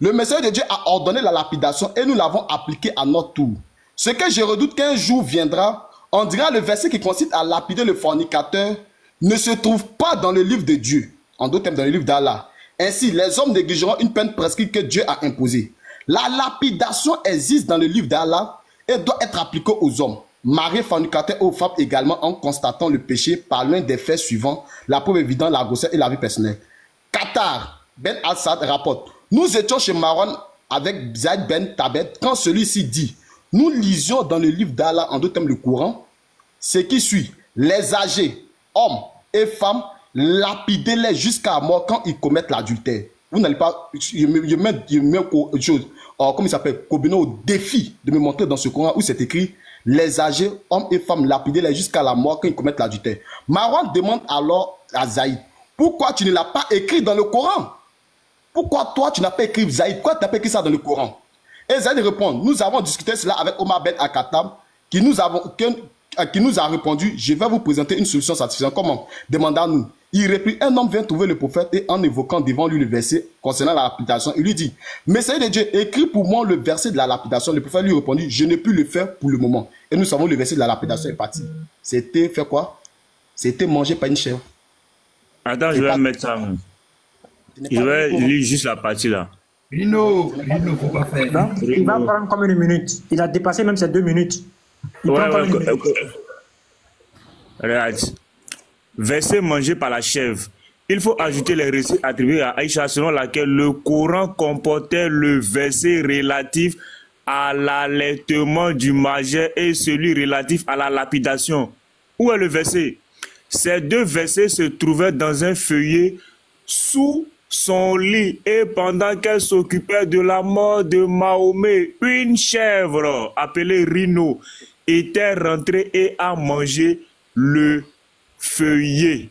S6: Le messager de Dieu a ordonné la lapidation et nous l'avons appliqué à notre tour. Ce que je redoute qu'un jour viendra, on dira le verset qui consiste à lapider le fornicateur ne se trouve pas dans le livre de Dieu. En d'autres termes, dans le livre d'Allah. Ainsi, les hommes négligeront une peine prescrite que Dieu a imposée. La lapidation existe dans le livre d'Allah et doit être appliquée aux hommes. Mariés, fornicateurs aux femmes également en constatant le péché par l'un des faits suivants, la preuve évidente, la grossesse et la vie personnelle. Qatar, Ben Al-Sad rapporte, nous étions chez Marwan avec Zayd Ben Tabet quand celui-ci dit, nous lisions dans le livre d'Allah, en d'autres termes le Coran, ce qui suit, les âgés, hommes et femmes, lapidez-les jusqu'à mort quand ils commettent l'adultère. Vous n'allez pas, je mets une chose, comme il s'appelle, Kobino au défi de me montrer dans ce Coran où c'est écrit, les âgés, hommes et femmes, lapidez-les jusqu'à la mort quand ils commettent l'adultère. Marwan demande alors à Zaïd, pourquoi tu ne l'as pas écrit dans le Coran? Pourquoi toi tu n'as pas écrit Zaïd? Pourquoi tu n'as pas écrit ça dans le Coran? Et Zaïd répond, nous avons discuté cela avec Omar Ben Al-Khattab, qui nous a répondu, je vais vous présenter une solution satisfaisante. Comment? Demandons-nous. Il réprit, un homme vient trouver le prophète et en évoquant devant lui le verset concernant la lapidation, il lui dit, messager de Dieu, écris pour moi le verset de la lapidation. Le prophète lui répondit, je n'ai pu le faire pour le moment. Et nous savons le verset de la lapidation est parti. C'était faire quoi? C'était manger pas une chèvre.
S1: Attends, je vais mettre ça. Je vais lire juste la partie là.
S8: Rino, faut pas faire.
S2: Non, il va prendre combien de minutes? Il a dépassé même ces 2 minutes.
S1: Regarde. Verset mangé par la chèvre. Il faut ajouter les récits attribués à Aïcha selon laquelle le Coran comportait le verset relatif à l'allaitement du majeur et celui relatif à la lapidation. Où est le verset? Ces 2 versets se trouvaient dans un feuillet sous son lit et pendant qu'elle s'occupait de la mort de Mahomet, une chèvre appelée Rhino était rentrée et a mangé le feuillet.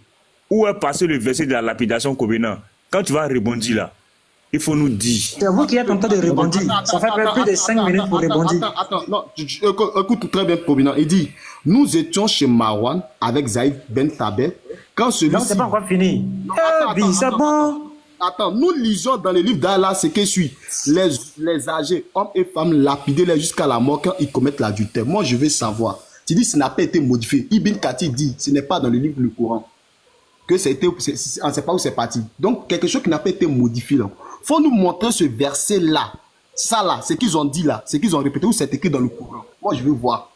S1: Où est passé le verset de la lapidation, Kobena? Quand tu vas rebondir là, il faut nous dire.
S2: C'est vous qui êtes en train de rebondir. Ça fait plus de 5 minutes pour rebondir.
S6: Non, écoute très bien, Kobena. Il dit, nous étions chez Marwan avec Zaïd Ben Tabet quand celui-ci...
S2: Non, c'est pas encore fini. C'est bon.
S6: Attends, nous lisons dans le livre d'Allah ce qui suit. Les âgés, hommes et femmes, lapidez-les jusqu'à la mort quand ils commettent l'adultère. Moi, je veux savoir. Tu dis que ça n'a pas été modifié. Ibn Kathir dit ce n'est pas dans le livre du Coran. Que c'était, on ne sait pas où c'est parti. Donc, quelque chose qui n'a pas été modifié. Il faut nous montrer ce verset-là. Ça là, ce qu'ils ont dit là, ce qu'ils ont répété, où c'est écrit dans le Coran. Moi, je veux voir.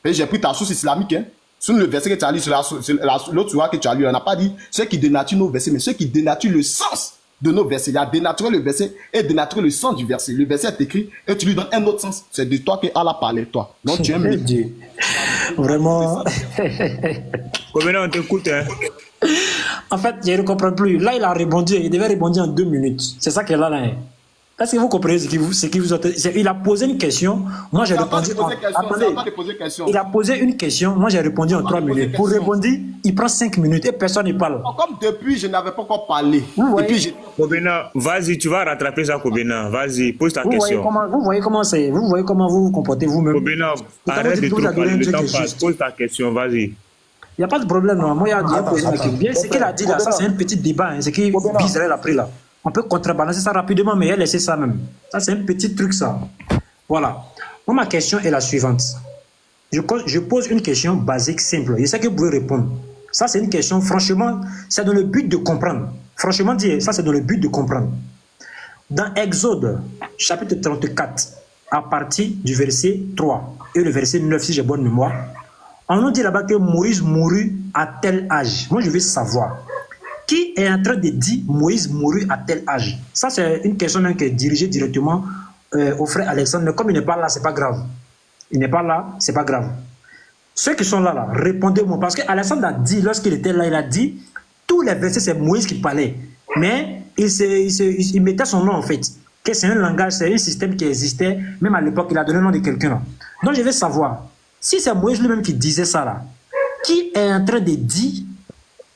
S6: J'ai pris ta source islamique. Hein. Sur le verset que tu as lu, l'autre sourate que tu as lu, on n'a pas dit ceux qui dénaturent nos versets, mais ceux qui dénaturent le sens de nos versets. Il y a dénaturer le verset et dénaturer le sens du verset. Le verset est écrit et tu lui donnes un autre sens. C'est de toi que Allah parlait, toi. Donc tu aimes le Dieu.
S2: Vraiment.
S1: Combien on t'écoute, hein?
S2: En fait, je ne comprends plus. Là, il a rebondi. Il devait rebondir en 2 minutes. C'est ça qu'elle a là. Hein. Est-ce que vous comprenez ce qui vous a... Il a posé une question, moi j'ai répondu... Attendez, il a posé une question, moi j'ai répondu en 3 minutes. Pour répondre, il prend 5 minutes et personne ne parle.
S6: Comme depuis, je n'avais pas encore parlé.
S1: Kobena, vas-y, tu vas rattraper ça, Kobena. Vas-y, pose ta question.
S2: Vous voyez comment vous vous comportez vous-même.
S1: Kobena, arrête de trop parler, le temps passe. Pose ta question, vas-y.
S2: Il n'y a pas de problème, non. Moi, il a posé ma question. Bien, ce qu'il a dit là, ça c'est un petit débat, hein, ce qui Israël a pris là. On peut contrebalancer ça rapidement, mais elle laisse ça même. Ça, c'est un petit truc, ça. Voilà. Moi, ma question est la suivante. Je pose une question basique, simple. Je sais que vous pouvez répondre. Ça, c'est une question, franchement, c'est dans le but de comprendre. Franchement dit, ça, c'est dans le but de comprendre. Dans Exode, chapitre 34, à partir du verset 3 et le verset 9, si j'ai bonne mémoire, on nous dit là-bas que Moïse mourut à tel âge. Moi, je veux savoir. Qui est en train de dire Moïse mourut à tel âge? Ça, c'est une question même qui est dirigée directement au frère Alexandre. Mais comme il n'est pas là, c'est pas grave. Il n'est pas là, c'est pas grave. Ceux qui sont là, répondez-moi. Parce que Alexandre a dit, lorsqu'il était là, il a dit, tous les versets, c'est Moïse qui parlait. Mais il mettait son nom, en fait. Que c'est un langage, c'est un système qui existait. Même à l'époque, il a donné le nom de quelqu'un. Donc, je vais savoir, si c'est Moïse lui-même qui disait ça, là, qui est en train de dire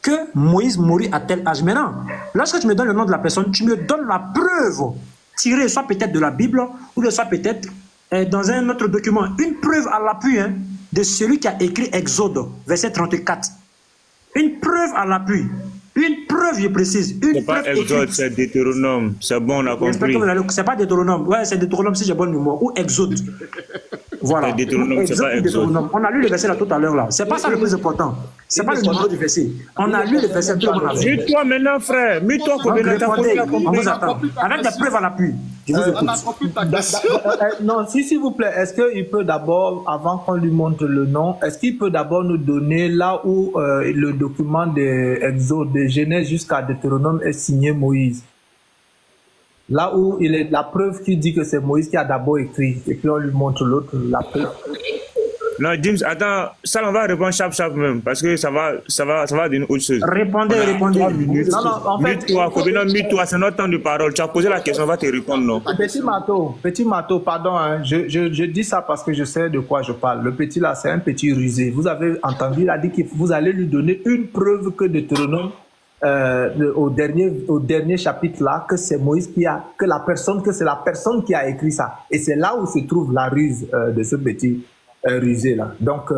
S2: que Moïse mourut à tel âge? Maintenant, lorsque tu me donnes le nom de la personne, tu me donnes la preuve tirée soit peut-être de la Bible ou soit peut-être dans un autre document, une preuve à l'appui de celui qui a écrit Exode, verset 34. Une preuve à l'appui. Une preuve, je précise. C'est
S1: pas Exode, c'est Deutéronome. C'est bon, on a compris.
S2: C'est pas Deutéronome. Ouais, c'est Deutéronome si j'ai bonne mémoire. Ou Exode. Voilà.
S1: Deutéronome, c'est pas Exode.
S2: On a lu le verset là tout à l'heure là. C'est pas ça le plus important. C'est pas le numéro du verset. On a lu le verset tout le monde a vu.
S1: Mets-toi maintenant, frère. Mets-toi,
S2: on vous attend. Avec des preuves à l'appui. Je vous écoute.
S10: Non, s'il vous plaît, est-ce qu'il peut d'abord, avant qu'on lui montre le nom, est-ce qu'il peut d'abord nous donner là où le document de Exode, de Genèse jusqu'à Deutéronome est signé Moïse? Là où il est la preuve qui dit que c'est Moïse qui a d'abord écrit, et puis on lui montre l'autre, la preuve.
S1: Non, James, attends, ça on va répondre chap même, parce que ça va donner autre chose.
S2: Répondez.
S10: Non, en fait,
S1: mute-toi, c'est notre temps de parole. Tu as posé la question, on va te répondre, non.
S10: Petit Mato, pardon, hein, je dis ça parce que je sais de quoi je parle. Le petit là, c'est un petit rusé. Vous avez entendu, il a dit que vous allez lui donner une preuve que Deutéronome, au dernier chapitre là, que c'est Moïse qui a, que c'est la personne qui a écrit ça. Et c'est là où se trouve la ruse de ce petit rusé là. Donc,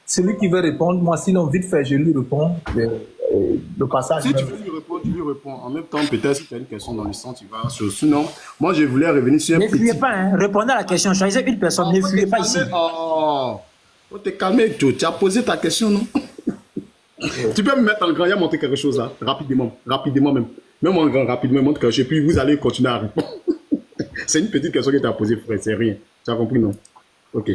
S10: celui qui veut répondre, moi sinon vite fait, je lui réponds. Le passage.
S6: Si tu veux lui répondre. En même temps, peut-être si tu as une question dans le sens, tu vas sur. Sinon, moi je voulais revenir sur un petit.
S2: Ne fuyez pas, hein. Répondez à la question. Choisissez une personne, ne fuyez pas ici.
S6: Faut te calmer, Joe. Tu as posé ta question, non? Tu peux me mettre en grand, il a montré quelque chose là, rapidement même. Même en grand, rapidement, montre quelque chose, puis vous allez continuer à répondre. C'est une petite question que tu as posée, frère, c'est rien. Tu as compris, non? Ok.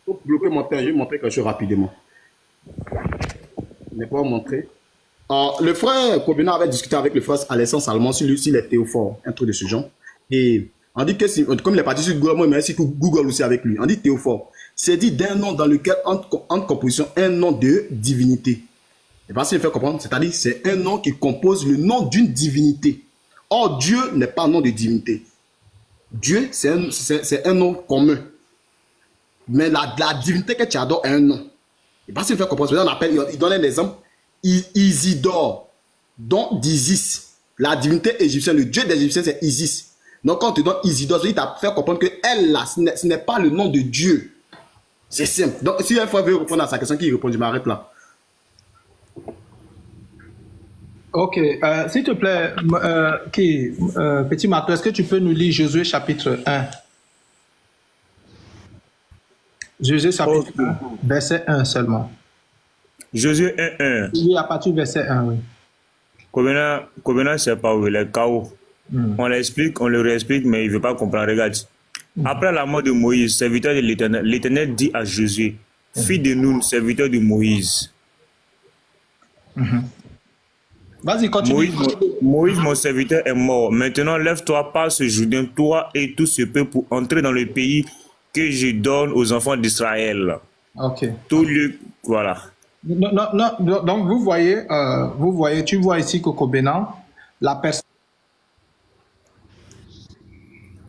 S6: Pour bloquer mon temps, je vais montrer quelque chose rapidement. Je n'ai pas montré. Le frère Kobena avait discuté avec le frère Alexandre Salomon sur les théophores, un truc de ce genre. Et on dit que, comme il est parti sur Google, moi, mais sur Google aussi avec lui, on dit théophore. C'est dit d'un nom dans lequel entre composition un nom de divinité. Et pas si je fais comprendre, c'est-à-dire c'est un nom qui compose le nom d'une divinité. Or, Dieu n'est pas un nom de divinité. Dieu, c'est un nom commun. Mais la divinité que tu adores a un nom. Et pas si je fais comprendre, il donne un exemple. Isidore, donc d'Isis. La divinité égyptienne, le dieu des Égyptiens, c'est Isis. Donc, quand on te donne Isidore, il t'a fait comprendre que elle, là, ce n'est pas le nom de Dieu. C'est simple. Donc, si un fois veut répondre à sa question, qui répond, je m'arrête là.
S10: Ok. S'il te plaît, Petit Marteau, est-ce que tu peux nous lire Josué chapitre 1? Josué chapitre 1, verset 1 seulement.
S1: Josué 1.
S10: Oui, à partir du verset 1, oui.
S1: Kobena, c'est pas où il est KO. On l'explique, on le réexplique, mais il ne veut pas comprendre. Regarde. Après la mort de Moïse, serviteur de l'Éternel, l'Éternel dit à Josué, fils de Nun, serviteur de Moïse.
S10: Vas-y, continue.
S1: Moïse, mon serviteur, est mort. Maintenant, lève-toi, passe ce Jourdain, toi et tout ce peuple, pour entrer dans le pays que je donne aux enfants d'Israël.
S10: Ok.
S1: Tout lieu, voilà.
S10: Non, donc vous voyez, tu vois ici que Kobenan, la personne.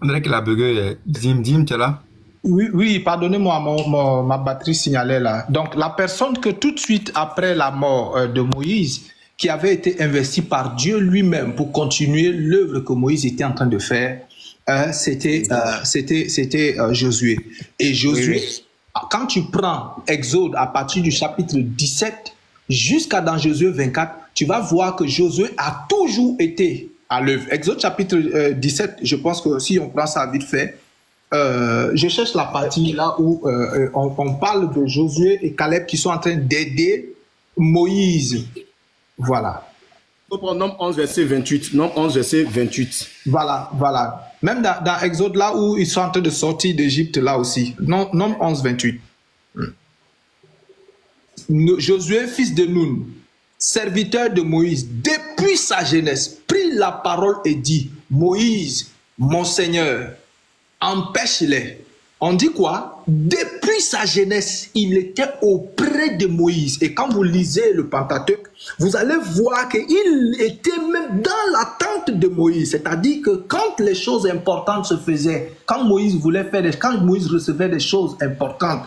S8: On dirait que la bugué, Dim, tu es là?
S10: Oui, pardonnez-moi, ma batterie signalait là. Donc, la personne que tout de suite après la mort de Moïse, qui avait été investie par Dieu lui-même pour continuer l'œuvre que Moïse était en train de faire, c'était Josué. Et Josué, quand tu prends Exode à partir du chapitre 17 jusqu'à dans Josué 24, tu vas voir que Josué a toujours été à l'œuvre. Exode chapitre 17, je pense que si on prend ça vite fait, je cherche la partie là où on parle de Josué et Caleb qui sont en train d'aider Moïse. Voilà.
S6: Nombre 11, verset 28. Nombre 11, verset 28.
S10: Voilà. Même dans Exode là où ils sont en train de sortir d'Égypte là aussi. Nombre 11, 28. Josué, fils de Nun, serviteur de Moïse, depuis sa jeunesse, prit la parole et dit: Moïse, mon Seigneur, empêche-les. On dit quoi? Depuis sa jeunesse, il était auprès de Moïse. Et quand vous lisez le Pentateuque, vous allez voir qu'il était même dans l'attente de Moïse. C'est-à-dire que quand les choses importantes se faisaient, quand Moïse recevait des choses importantes,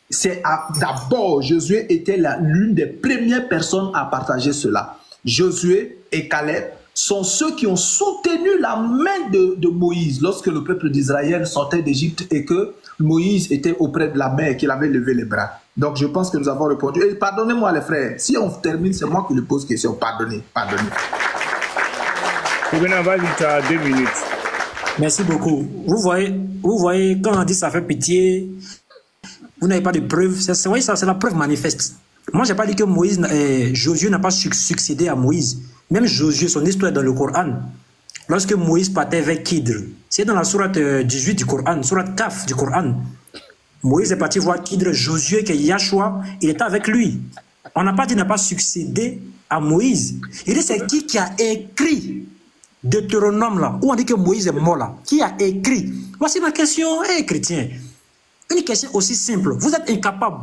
S10: c'est d'abord Josué était l'une des premières personnes à partager cela. Josué et Caleb sont ceux qui ont soutenu la main de Moïse lorsque le peuple d'Israël sortait d'Égypte et que Moïse était auprès de la mer et qu'il avait levé les bras. Donc je pense que nous avons répondu. Et pardonnez-moi les frères, si on termine, c'est moi qui lui pose question. Pardonnez.
S1: Vas-y, tu as 2 minutes.
S2: Merci beaucoup. Vous voyez, quand on dit ça fait pitié, vous n'avez pas de preuves. C'est la preuve manifeste. Moi, je n'ai pas dit que Josué n'a pas succédé à Moïse. Même Josué, son histoire est dans le Coran. Lorsque Moïse partait vers Kidr, c'est dans la sourate 18 du Coran, sourate Kaf du Coran. Moïse est parti voir Kidr, Josué, qui est Yahshua, il était avec lui. On n'a pas dit qu'il n'a pas succédé à Moïse. Il dit c'est qui a écrit Deutéronome là, où on dit que Moïse est mort là. Qui a écrit? Voici ma question, chrétien. Une question aussi simple. Vous êtes incapable.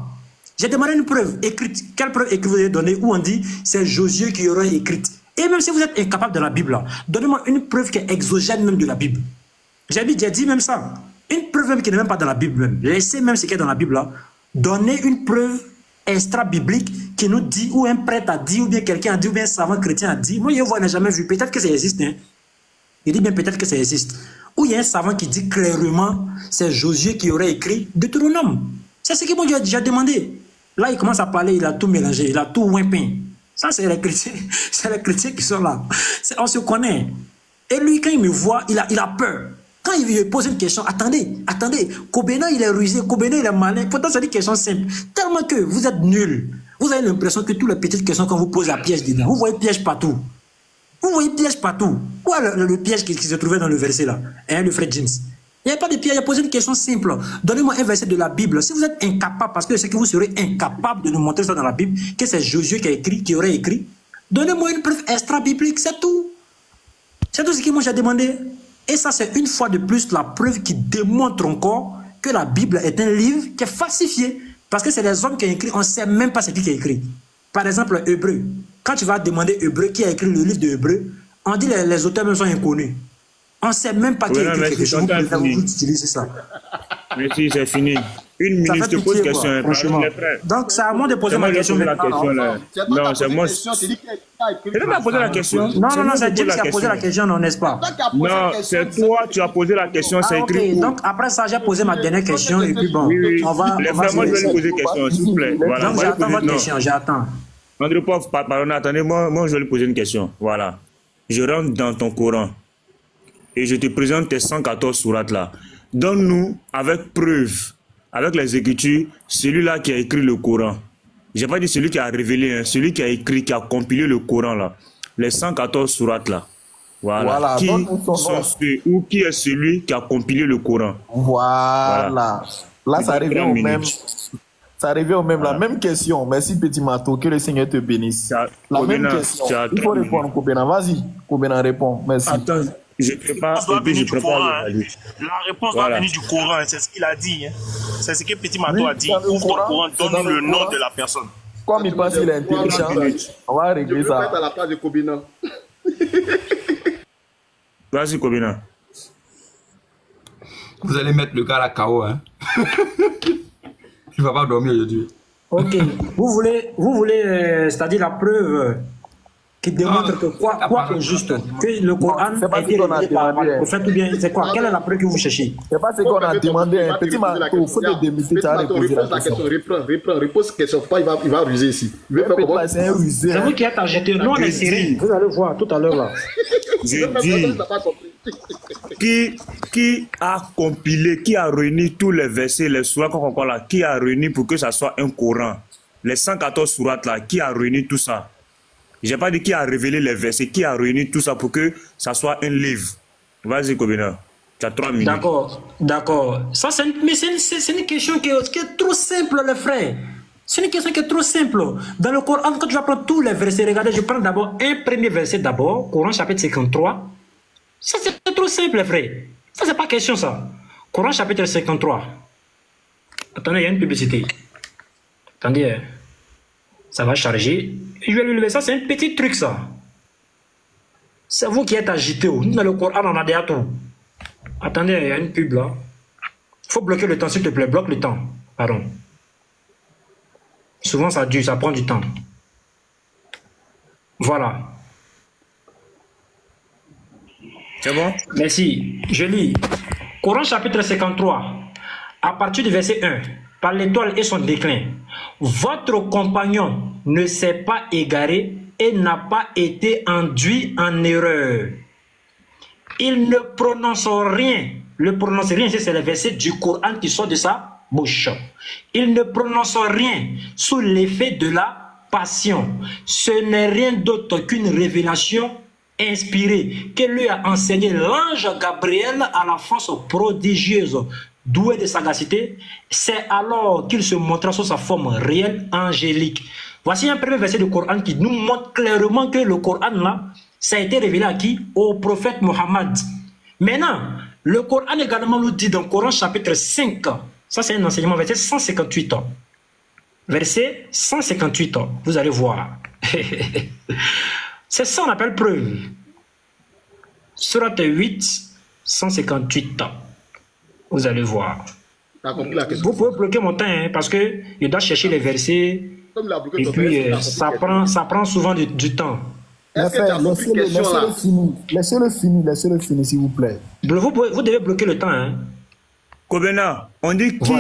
S2: J'ai demandé une preuve écrite. Quelle preuve écrite vous avez donnée où on dit c'est Josué qui aurait écrite? Et même si vous êtes incapable de la Bible, donnez-moi une preuve qui est exogène même de la Bible. J'ai dit même ça. Une preuve même qui n'est même pas dans la Bible même. Laissez même ce qui est dans la Bible là. Donnez une preuve extra-biblique qui nous dit, ou un prêtre a dit, ou bien quelqu'un a dit, ou bien un savant chrétien a dit. Moi, je vois, n'ai jamais vu. Peut-être que ça existe. Hein. Il dit bien peut-être que ça existe. Ou il y a un savant qui dit clairement, c'est Josué qui aurait écrit Deutéronome. C'est ce que moi j'ai demandé. Là, il commence à parler, il a tout mélangé, il a tout wimpé. Ça, c'est les chrétiens qui sont là. On se connaît. Et lui, quand il me voit, il a peur. Quand il lui pose une question, attendez, Kobenan, il est rusé, Kobenan, il est malin. Pourtant, c'est une question simple. Tellement que vous êtes nuls. Vous avez l'impression que toutes les petites questions, quand vous posez la piège dedans, vous voyez piège partout. Vous voyez piège partout. Où est le piège qui se trouvait dans le verset là? Hein, le frère James. Il n'y a pas de piège, il a posé une question simple. Donnez-moi un verset de la Bible. Si vous êtes incapable, parce que c'est que vous serez incapable de nous montrer ça dans la Bible, que c'est Josué qui aurait écrit, donnez-moi une preuve extra-biblique, c'est tout. C'est tout ce que moi j'ai demandé. Et ça, c'est une fois de plus la preuve qui démontre encore que la Bible est un livre qui est falsifié. Parce que c'est les hommes qui ont écrit, on ne sait même pas c'est qui a écrit. Par exemple, Hébreu. Quand tu vas demander Hébreu, qui a écrit le livre de Hébreu, on dit les auteurs même sont inconnus. On ne sait même pas qui a écrit quelque chose. Vous utilisez ça.
S1: Merci, c'est fini. Une minute, je te pose question.
S2: Franchement. Donc, c'est à moi de poser ma question maintenant.
S1: Non, c'est moi. C'est toi qui as posé la question.
S2: Non, c'est James qui a posé la question, non, n'est-ce pas?
S1: Non, c'est toi, tu as posé la question, c'est écrit.
S2: Donc, après ça, j'ai posé ma dernière question et puis bon, on va...
S1: Moi, je vais lui poser une question, s'il vous plaît. Voilà,
S2: donc, j'attends votre question, j'attends.
S1: André Pov, pardon, attendez, moi, je vais lui poser une question. Voilà. Je rentre dans ton Coran et je te présente tes 114 sourates là. Donne-nous avec preuve, avec les Écritures, celui-là qui a écrit le Coran. Je n'ai pas dit celui qui a révélé, hein, celui qui a écrit, qui a compilé le Coran là. Les 114 sourates là. Voilà. Qui est celui qui a compilé le Coran?
S3: Voilà. Là, ça revient au même. Ça revient au même, la même question. Merci, petit Mato. Que le Seigneur te bénisse. La même question. Il faut répondre, Kobenan. Vas-y, Kobenan, réponds. Merci.
S1: Attends, je prépare. La
S5: réponse doit venir du Coran. C'est ce qu'il a dit. Hein. C'est ce que petit Mato a dit. Ouvre ton Coran, donne le nom de la personne.
S3: Comme il pense qu'il est intelligent, on va régler ça.
S6: Je vais mettre à la place de Kobina.
S1: Vas-y, Kobina.
S8: Vous allez mettre le gars à KO, hein. Il va pas dormir aujourd'hui.
S2: Ok. Vous voulez c'est-à-dire la preuve qui démontre que quoi est juste, que le Coran a été révélé par le prophète ou bien c'est quoi? Quelle est la preuve que vous cherchez?
S3: C'est pas ce qu'on a demandé. Petit Mato, il faut te démuter, tu as répondu la question.
S6: Repose la question. Pas, il va ruser ici.
S3: C'est un rusé.
S2: C'est vous qui êtes agité. Nous, on est serré. Vous allez voir tout à l'heure là.
S1: Je dis, qui a compilé, qui a réuni tous les versets, les sourates là, qui a réuni pour que ça soit un Coran? Les 114 sourates là, qui a réuni tout ça? J'ai pas dit qui a révélé les versets, qui a réuni tout ça pour que ça soit un livre. Vas-y, Kobina. Tu as 3 minutes.
S2: D'accord. Ça, c'est une question qui est trop simple, les frères. C'est une question qui est trop simple. Dans le Coran, quand tu vas prendre tous les versets, regardez, je prends d'abord un premier verset d'abord, Coran chapitre 53. Ça, c'est trop simple, les frères. Ça, c'est pas question, ça. Coran chapitre 53. Attendez, il y a une publicité. Attendez, ça va charger. Je vais lui lever ça, c'est un petit truc, ça. C'est vous qui êtes agité. Nous, dans le Coran, on a déjà tout. Attendez, il y a une pub là. Il faut bloquer le temps, s'il te plaît. Bloque le temps. Pardon. Souvent, ça dure, ça prend du temps. Voilà.
S1: C'est bon?
S2: Merci. Je lis. Coran chapitre 53. À partir du verset 1. Par l'étoile et son déclin. Votre compagnon ne s'est pas égaré et n'a pas été enduit en erreur. Il ne prononce rien. Le prononce rien, c'est le verset du Coran qui sort de sa bouche. Il ne prononce rien sous l'effet de la passion. Ce n'est rien d'autre qu'une révélation inspirée que lui a enseigné l'ange Gabriel à la force prodigieuse, doué de sagacité. C'est alors qu'il se montra sous sa forme réelle, angélique. Voici un premier verset du Coran qui nous montre clairement que le Coran là, ça a été révélé à qui? Au prophète Mohammed. Maintenant, le Coran également nous dit dans le Coran chapitre 5, ça c'est un enseignement, verset 158. Verset 158, vous allez voir. C'est ça qu'on appelle preuve. Sourate 8, 158. Vous allez voir. Vous pouvez bloquer mon temps, hein, parce que je dois chercher les versets. Et puis, ça prend souvent du temps.
S3: Laissez-le finir, s'il vous plaît.
S2: Vous devez bloquer le temps. Hein.
S1: Kobena, on dit qui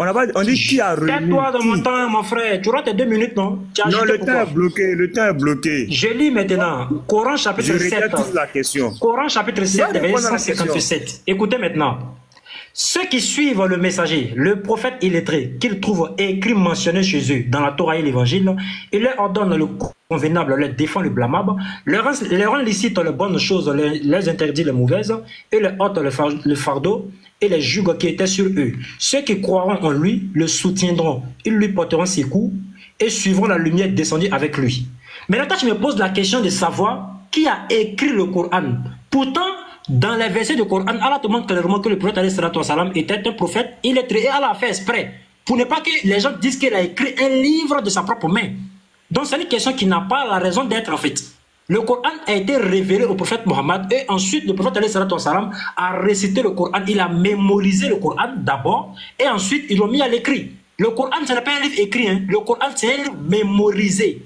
S1: on dit qui a réuni.
S2: Tais-toi dans mon temps, mon frère. Tu auras tes 2 minutes, non?
S1: Non, le temps est bloqué.
S2: Je lis maintenant. Coran chapitre 7.
S1: La question.
S2: Coran chapitre 7, verset 157. Écoutez maintenant. Ceux qui suivent le messager, le prophète illettré, qu'ils trouvent écrit mentionné chez eux dans la Torah et l'évangile, il leur ordonne le convenable, leur défend le blâmable, leur rend licite les bonnes choses, les interdit les mauvaises, et leur ôte le fardeau et les juges qui étaient sur eux. Ceux qui croiront en lui le soutiendront, ils lui porteront ses coups et suivront la lumière descendue avec lui. Mais là, je me pose la question de savoir qui a écrit le Coran. Pourtant, dans les versets du Coran, Allah te montre clairement que le prophète était un prophète illettré et Allah a fait exprès pour ne pas que les gens disent qu'il a écrit un livre de sa propre main. Donc c'est une question qui n'a pas la raison d'être en fait. Le Coran a été révélé au prophète Mohammed et ensuite le prophète a récité le Coran, il a mémorisé le Coran d'abord et ensuite ils l'ont mis à l'écrit. Le Coran ce n'est pas un livre écrit, hein. Le Coran c'est un livre mémorisé.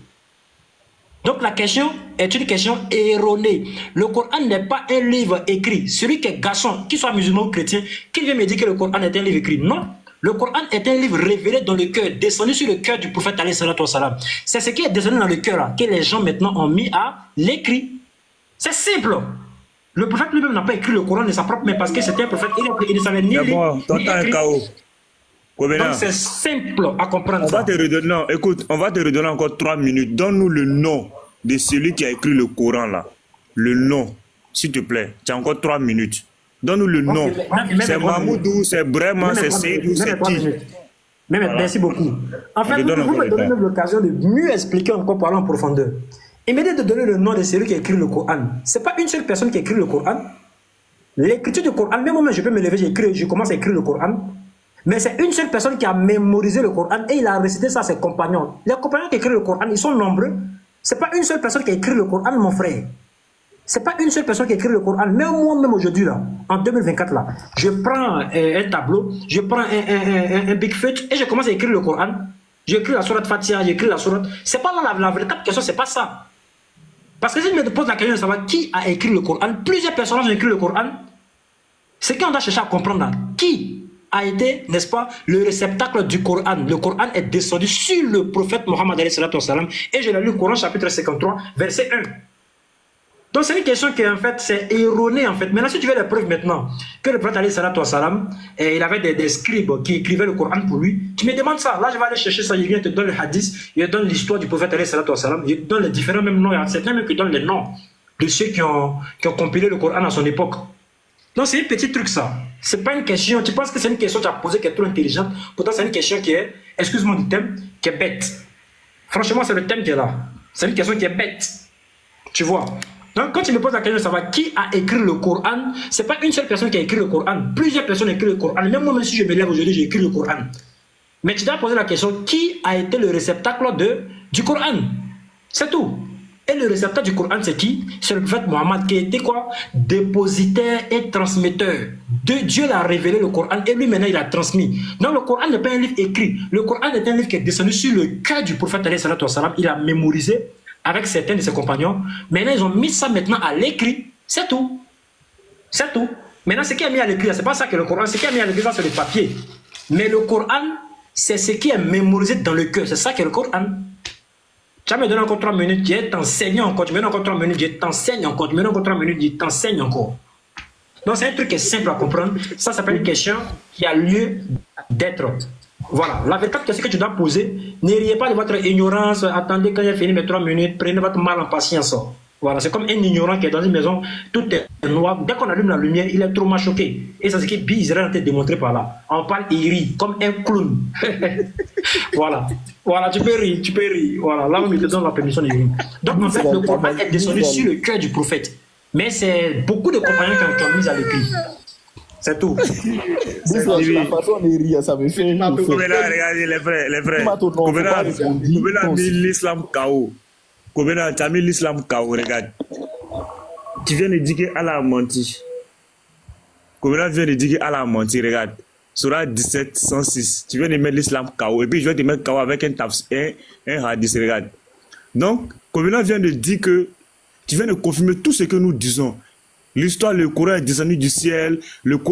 S2: Donc la question est une question erronée. Le Coran n'est pas un livre écrit. Celui qui est garçon, qu'il soit musulman ou chrétien, qui vient me dire que le Coran est un livre écrit? Non. Le Coran est un livre révélé dans le cœur, descendu sur le cœur du prophète alayhi salatu wassalam. C'est ce qui est descendu dans le cœur là, que les gens maintenant ont mis à l'écrit. C'est simple. Le prophète lui-même n'a pas écrit le Coran de sa propre main parce que c'était un prophète, il ne savait ni lire ni écrire. Donc c'est simple à comprendre.
S1: On va te redonner encore 3 minutes. Donne-nous le nom de celui qui a écrit le Coran là. Le nom, s'il te plaît. Tu as encore 3 minutes. Donne-nous le nom. C'est Mahmoudou, c'est Brema, c'est Seydou, c'est qui?
S2: Merci beaucoup. En fait, vous me donnez l'occasion de mieux expliquer encore parler en profondeur. Il m'a dit de donner le nom de celui qui a écrit le Coran. Ce n'est pas une seule personne qui a écrit le Coran. L'écriture du Coran, même moi je peux me lever, je commence à écrire le Coran. Mais c'est une seule personne qui a mémorisé le Coran et il a récité ça à ses compagnons. Les compagnons qui écrivent le Coran, ils sont nombreux. C'est pas une seule personne qui a écrit le Coran, mon frère. C'est pas une seule personne qui écrit le Coran. Même moi-même aujourd'hui, là, en 2024, là, je prends un tableau, je prends un big feuille et je commence à écrire le Coran. J'écris la sourate Fatiha, j'écris la sourate. C'est pas là la véritable question, c'est pas ça. Parce que si je me pose la question de savoir qui a écrit le Coran, plusieurs personnages ont écrit le Coran. C'est qu'on doit chercher à comprendre là. Qui a été, n'est-ce pas, le réceptacle du Coran. Le Coran est descendu sur le prophète Mohammed et je l'ai lu au Coran chapitre 53, verset 1. Donc c'est une question qui en fait c'est erroné en fait. Maintenant si tu veux la preuve maintenant que le prophète il avait des scribes qui écrivaient le Coran pour lui, tu me demandes ça, là je vais aller chercher ça, il vient te donner le hadith, il te donne l'histoire du prophète il te donne les différents mêmes noms, il y a certains même qui donnent les noms de ceux qui ont compilé le Coran à son époque. Donc c'est un petit truc ça. C'est pas une question, tu penses que c'est une question que tu as posée qui est trop intelligente, pourtant c'est une question qui est, excuse-moi du thème, qui est bête. Franchement c'est le thème qui est là. C'est une question qui est bête. Tu vois. Donc quand tu me poses la question de savoir qui a écrit le Coran, c'est pas une seule personne qui a écrit le Coran, plusieurs personnes ont écrit le Coran. Même moi, même si je me lève aujourd'hui, j'ai écrit le Coran. Mais tu dois poser la question, qui a été le réceptacle du Coran? C'est tout. Et le réceptacle du Coran, c'est qui? C'est le prophète Mohammed qui était quoi? Dépositaire et transmetteur. Dieu l'a révélé le Coran et lui maintenant il a transmis. Donc le Coran n'est pas un livre écrit. Le Coran est un livre qui est descendu sur le cœur du prophète, il a mémorisé avec certains de ses compagnons. Maintenant, ils ont mis ça maintenant à l'écrit. C'est tout. C'est tout. Maintenant, ce qui est mis à l'écrit, c'est pas ça que le Coran. Ce qui est mis à l'écrit, c'est le papier. Mais le Coran, c'est ce qui est mémorisé dans le cœur. C'est ça que le Coran. Tu vas me donner encore 3 minutes, je t'enseigne encore. Tu me donnes encore 3 minutes, je t'enseigne encore. Tu me donnes encore 3 minutes, je t'enseigne encore. Donc, c'est un truc qui est simple à comprendre. Ça s'appelle une question qui a lieu d'être. Voilà, la véritable question que tu dois poser, ne riez pas de votre ignorance, attendez quand j'ai fini mes 3 minutes, prenez votre mal en patience. Voilà, c'est comme un ignorant qui est dans une maison, tout est noir, dès qu'on allume la lumière, il est trop mal choqué. Et c'est ce qui est bizarre de te démontrer par là. On parle, il rit, comme un clown. Voilà, voilà, tu peux rire, voilà, là on me donne la permission de rire. Donc en fait, le Coran est descendu sur le cœur du prophète. Mais c'est beaucoup de compagnons qui ont mis à l'écrit. C'est tout.
S3: C'est la façon de rire, ça me fait rire.
S1: Regardez les vrais. Kobena a mis l'islam KO. Kobena, tu as mis l'islam KO, regarde. Tu viens de dire qu'Allah a menti. Kobena vient de dire qu'Allah a menti, regarde. Surah 17, 106. Tu viens de mettre l'islam KO. Et puis je vais te mettre KO avec un hadith, regarde. Donc, Kobena vient de dire que tu viens de confirmer tout ce que nous disons. L'histoire, le Coran est descendu du ciel.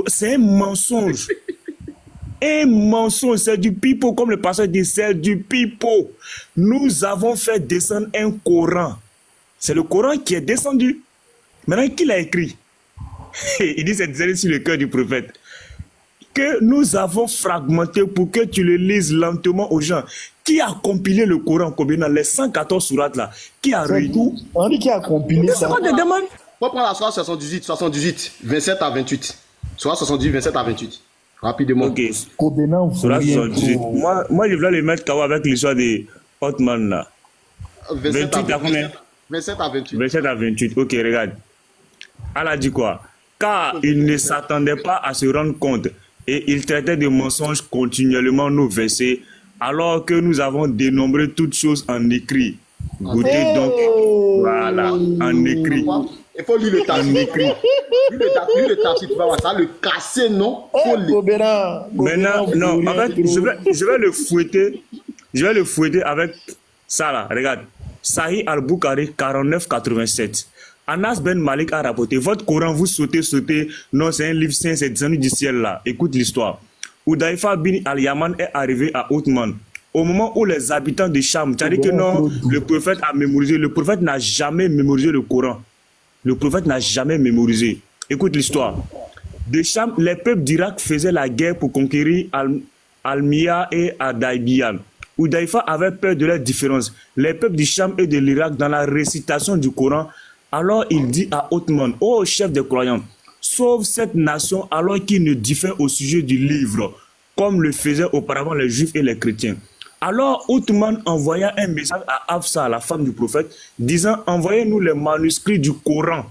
S1: C'est un mensonge. Un mensonge, c'est du pipeau, comme le pasteur dit, c'est du pipeau. Nous avons fait descendre un Coran. C'est le Coran qui est descendu. Maintenant, qui l'a écrit? Il dit c'est descendu sur le cœur du prophète. Que nous avons fragmenté pour que tu le lises lentement aux gens. Qui a compilé le Coran, combien les 114 sourates là? Qui a réuni?
S3: On dit qui a compilé ça.
S6: On va prendre la sourate 78, 27 à 28. Sourate 78, 27 à 28. Rapidement.
S1: Ok. Sourate 78. Moi, je voulais le mettre KO avec l'histoire de Hotman là.
S6: 27 à 28.
S1: 27 à 28. Ok, regarde. Allah dit quoi? Car il ne s'attendait pas à se rendre compte et il traitait de mensonges continuellement nos versets, alors que nous avons dénombré toutes choses en écrit. Goûtez donc, voilà, en écrit.
S6: Il faut lire le tas. En écrit. Lire le tas, tu vas voir ça, le casser, non? Faut lire.
S1: Maintenant, non, en fait, je vais le fouetter. Je vais le fouetter avec ça là, regarde. Sahih al-Bukhari 49-87. Anas Ben Malik a rapporté, votre Coran, vous sautez, non, c'est un livre saint, c'est descendu du ciel là. Écoute l'histoire. Udaïfa bin al-Yaman est arrivé à Othman. Au moment où les habitants de Cham, tu as dit que non, le prophète a mémorisé. Le prophète n'a jamais mémorisé le Coran. Le prophète n'a jamais mémorisé. Écoute l'histoire. De Cham, les peuples d'Irak faisaient la guerre pour conquérir Almiya et Adaibiyan. Udaïfa avait peur de leurs différences. Les peuples du Cham et de l'Irak, dans la récitation du Coran, alors il dit à Othman, ô chef des croyants, sauve cette nation alors qu'il ne diffère au sujet du livre, comme le faisaient auparavant les juifs et les chrétiens. Alors Othman envoya un message à Hafsa, la femme du prophète, disant, envoyez-nous les manuscrits du Coran,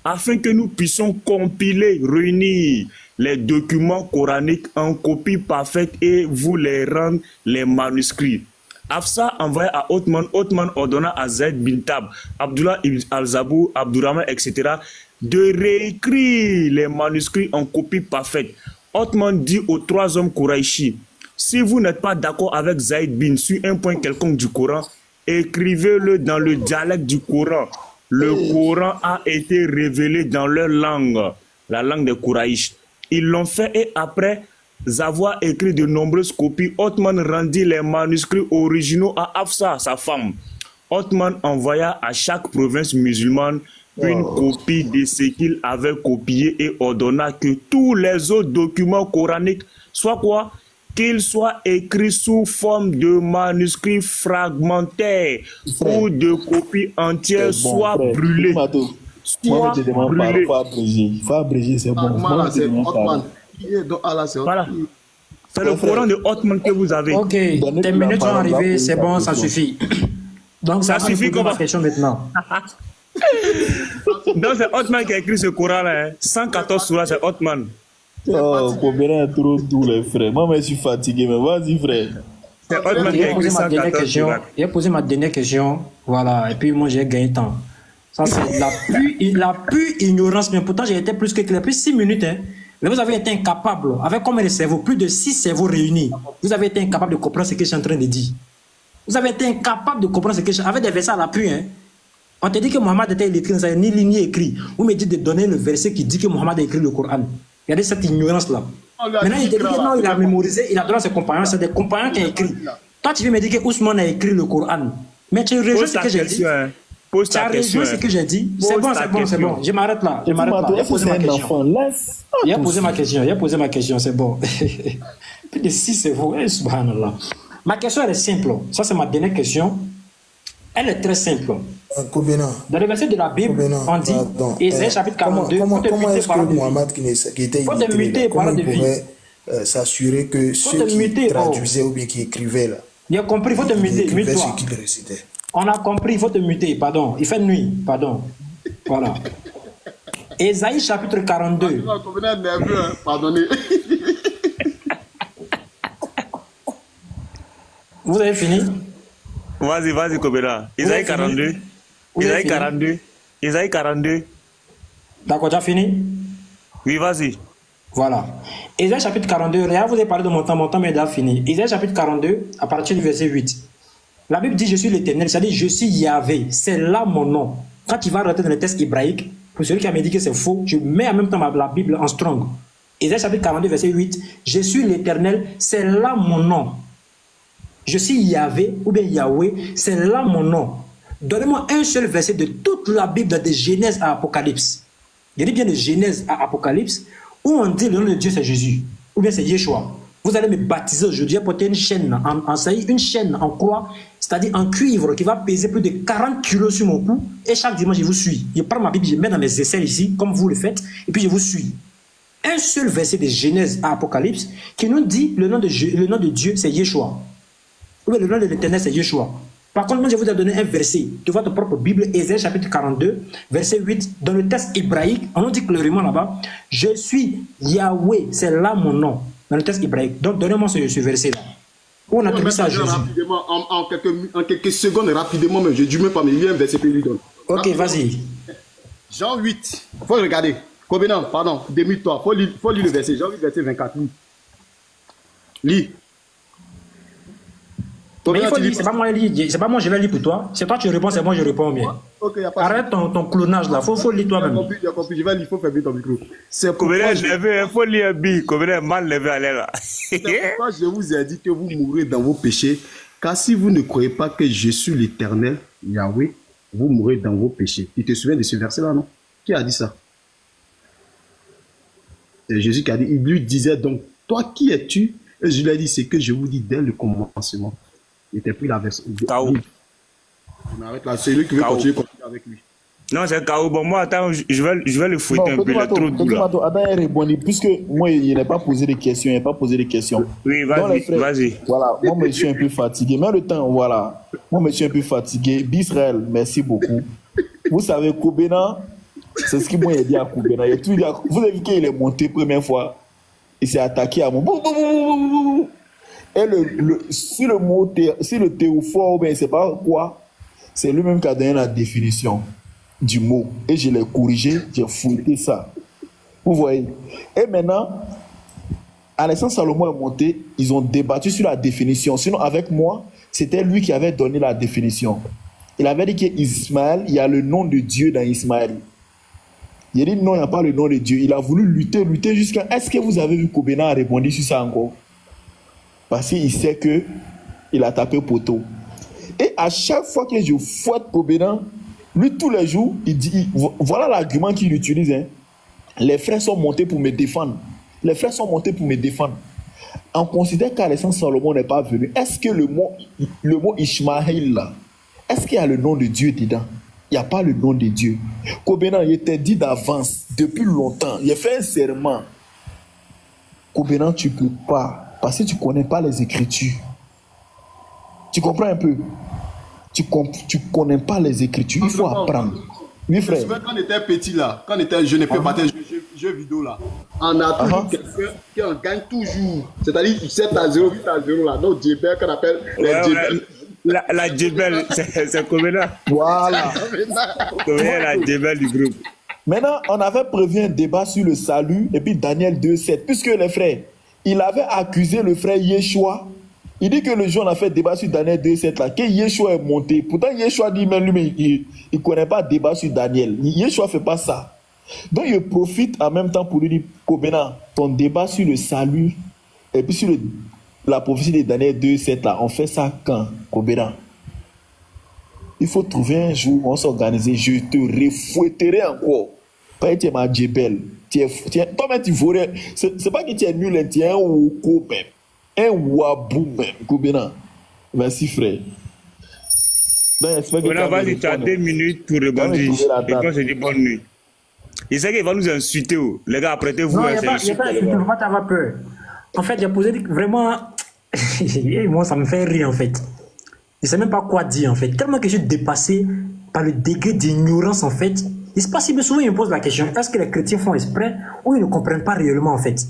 S1: afin que nous puissions compiler, réunir les documents coraniques en copie parfaite et vous les rendre les manuscrits. Hafsa envoya à Othman, Othman ordonna à Zayd bin Tab, Abdullah ibn al-Zabou, Abdurrahman, etc. de réécrire les manuscrits en copie parfaite. Othman dit aux 3 hommes Kouraïchi, si vous n'êtes pas d'accord avec Zayd bin sur un point quelconque du Coran, écrivez-le dans le dialecte du Coran. Le Coran a été révélé dans leur langue, la langue des Kouraïch. Ils l'ont fait et après avoir écrit de nombreuses copies, Othman rendit les manuscrits originaux à Hafsa, sa femme. Othman envoya à chaque province musulmane une copie de ce qu'il avait copié et ordonna que tous les autres documents coraniques soient quoi? Qu'ils soient écrits sous forme de manuscrits fragmentaires ou de copies entières soient brûlés.
S3: Moi, je demande pas, il faut abréger, c'est bon.
S6: Voilà, c'est Othman.
S1: Voilà. C'est le Coran de Othman que vous avez.
S2: Ok, tes minutes sont arrivées, c'est bon, ça suffit. Donc ça suffit comme ma question maintenant.
S1: Donc c'est Othman qui a écrit ce Coran-là. 114 surahs, c'est Othman.
S3: Oh, combien est trop doux les frères. Moi, je suis fatigué, mais vas-y frère.
S1: C'est Othman qui a écrit 114 surahs.
S2: J'ai posé ma dernière question, voilà, et puis moi j'ai gagné temps. Ça c'est la pure ignorance, mais pourtant j'ai été plus que clair, plus 6 minutes, hein. Mais vous avez été incapable, avec combien de cerveaux, plus de 6 cerveaux réunis, vous avez été incapable de comprendre ce que je suis en train de dire. Vous avez été incapable de comprendre ce que je suis avec des versets à l'appui, hein. On te dit que Mohammed était écrit, ça ni ligne ni écrit. Vous me dites de donner le verset qui dit que Mohammed a écrit le Coran. Regardez cette ignorance-là. Maintenant, il te dit que non, il a mémorisé, il a donné à ses compagnons, c'est des compagnons qui ont écrit. Toi, tu viens me dire que Ousmane a écrit le Coran. Mais tu rejoins ce que j'ai dit. Tu as rejoint ce que j'ai dit. C'est bon, c'est bon, c'est bon. Je m'arrête là. Je m'arrête là. Il a posé ma question. Il a posé ma question, c'est bon. Plus de 6, c'est vous. Subhanallah. Ma question, elle est simple. Ça, c'est ma dernière question. Elle est très simple. Dans le verset de la Bible, on dit, Ésaïe chapitre 42,
S9: comment est-ce que Mohammed qui était illettré, comment il pouvait s'assurer que ceux qui traduisaient ou bien qui écrivaient là,
S2: il a compris, il faut te muter, mute-toi.
S9: ce qu'il récitait.
S2: On a compris, il faut te muter, pardon. Il fait nuit, pardon. Voilà. Ésaïe chapitre 42.
S6: Pardonnez.
S2: Vous avez fini?
S1: Vas-y, Kobela. Isaïe 42. Isaïe 42. Isaïe 42.
S2: D'accord, tu as fini?
S1: Oui, vas-y.
S2: Voilà. Isaïe chapitre 42. Regarde, vous avez parlé de mon temps, mais il a fini. Isaïe chapitre 42, à partir du verset 8. La Bible dit, je suis l'Éternel, c'est-à-dire, je suis Yahvé. C'est là mon nom. Quand tu vas rentrer dans le texte hébraïque, pour celui qui a dit que c'est faux, je mets en même temps la Bible en strong. Isaïe chapitre 42, verset 8. Je suis l'Éternel, c'est là mon nom. Je suis Yahvé, ou bien Yahweh, c'est là mon nom. Donnez-moi un seul verset de toute la Bible, de Genèse à Apocalypse. Je dis bien de Genèse à Apocalypse, où on dit le nom de Dieu c'est Jésus, ou bien c'est Yeshua. Vous allez me baptiser aujourd'hui, apporter une chaîne une chaîne en croix, c'est-à-dire en cuivre, qui va peser plus de 40 kilos sur mon cou, et chaque dimanche je vous suis. Je prends ma Bible, je mets dans mes aisselles ici, comme vous le faites, et puis je vous suis. Un seul verset de Genèse à Apocalypse qui nous dit le nom de Dieu c'est Yeshua. Oui, le nom de l'Éternel, c'est Yeshua. Par contre, moi, je vous ai donné un verset de votre propre Bible, Ésaïe chapitre 42, verset 8. Dans le texte hébraïque, on nous dit clairement là-bas, je suis Yahweh, c'est là mon nom. Dans le texte hébraïque. Donc, donnez-moi ce verset-là. Où on attribue ça à Jésus.
S6: Rapidement, en quelques secondes, rapidement, mais je ne dis même pas, mais il y a un verset que lui donne.
S2: Ok, vas-y.
S6: Jean 8, il faut regarder. Covenant, pardon, démute-toi. Il faut lire le verset. Jean 8, verset 24. Lis.
S2: Mais il faut lire, c'est pas moi je vais lire pour toi. C'est toi tu réponds, c'est moi je réponds bien. Okay, arrête ton clonage là, faut lire toi-même.
S6: J'ai compris, je vais lire, il faut fermer ton micro.
S1: C'est pourquoi il faut lire un bi, Covenant mal levé à l'air là.
S6: C'est pourquoi je vous ai dit que vous mourrez dans vos péchés, car si vous ne croyez pas que je suis l'Éternel, Yahweh, vous mourrez dans vos péchés. Tu te souviens de ce verset là, non? Qui a dit ça? C'est Jésus qui a dit, il lui disait donc, toi qui es-tu? Et je lui ai dit, c'est que je vous dis dès le commencement. Il était pris la version.
S1: Kao.
S6: On arrête là, c'est lui qui veut continuer avec lui.
S1: Non, c'est Kao. Bon, moi, attends, je vais le fouetter un peu. Il est trop doux là.
S3: Attends, il répondit. Puisque moi, il n'a pas posé de questions.
S1: Oui, vas-y.
S3: Voilà, moi, je suis un peu fatigué. Mais le temps, voilà. Moi, je suis un peu fatigué. Bisraël, merci beaucoup. Vous savez, Kobena, c'est ce que moi, j'ai dit à Kobena. Vous avez vu qu'il est monté première fois. il s'est attaqué à moi. Et si le théophore, ben, c'est pas quoi, c'est lui-même qui a donné la définition du mot. Et je l'ai corrigé, j'ai fouetté ça. Vous voyez. Et maintenant, Alexandre Salomon est monté, ils ont débattu sur la définition. Sinon, avec moi, c'était lui qui avait donné la définition. Il avait dit qu'Ismaël, il y a le nom de Dieu dans Ismaël. Il a dit non, il n'y a pas le nom de Dieu. Il a voulu lutter jusqu'à... Est-ce que vous avez vu qu'Obéna a répondu sur ça encore? Parce qu'il sait qu'il a tapé poteau. Et à chaque fois que je fouette Obéna, lui, tous les jours, il dit... Voilà l'argument qu'il utilise. Hein. Les frères sont montés pour me défendre. Les frères sont montés pour me défendre. On considère qu'Alexandre Salomon n'est pas venu. Est-ce que le mot Ishmaël, là, est-ce qu'il y a le nom de Dieu dedans? Il n'y a pas le nom de Dieu. Kobénan, il était dit d'avance, depuis longtemps. Il a fait un serment. Kobénan, tu ne peux pas, parce que tu ne connais pas les Écritures. Tu comprends un peu? Tu ne connais pas les Écritures. Il faut apprendre. Oui, frère.
S6: Quand on était petit, là, quand on était jeune et puis on jeux vidéo, là, on a toujours quelqu'un qui en gagne toujours. C'est-à-dire 7 à 0, 8 à 0, là. Donc, Djebel, qu'on appelle les Djebel.
S1: La Djebel, c'est Kobénan.
S3: Voilà.
S1: Kobénan, la Djebel du groupe.
S3: Maintenant, on avait prévu un débat sur le salut et puis Daniel 2,7. Puisque les frères, il avait accusé le frère Yeshua. Il dit que le jour on a fait débat sur Daniel 2,7 là, que Yeshua est monté. Pourtant, Yeshua dit même lui, il ne connaît pas débat sur Daniel. Yeshua ne fait pas ça. Donc, il profite en même temps pour lui dire, Kobénan, ton débat sur le salut et puis sur la prophétie de Daniel 2,7 là, on fait ça quand, Kobénan? Il faut trouver un jour où on s'organise. Je te refouetterai encore. Pas que tu es ma Djebel. Toi-même, tu voudrais. C'est pas que tu es nul, tu es un Woko même. Un Wabou même, Kobénan. Merci, frère.
S1: On va lui faire 2 minutes pour rebondir. Et quand je dis bonne nuit. Il sait qu'il va nous insulter. Les gars, apprêtez-vous.
S2: Non, il n'y a pas d'insulter, pas t'avoir peur. En fait, j'ai posé vraiment. Moi, ça me fait rire, en fait. Je ne sais même pas quoi dire, en fait. Tellement que je suis dépassé par le degré d'ignorance, en fait. Il se passe, souvent, il me pose la question, est-ce que les chrétiens font exprès ou ils ne comprennent pas réellement, en fait?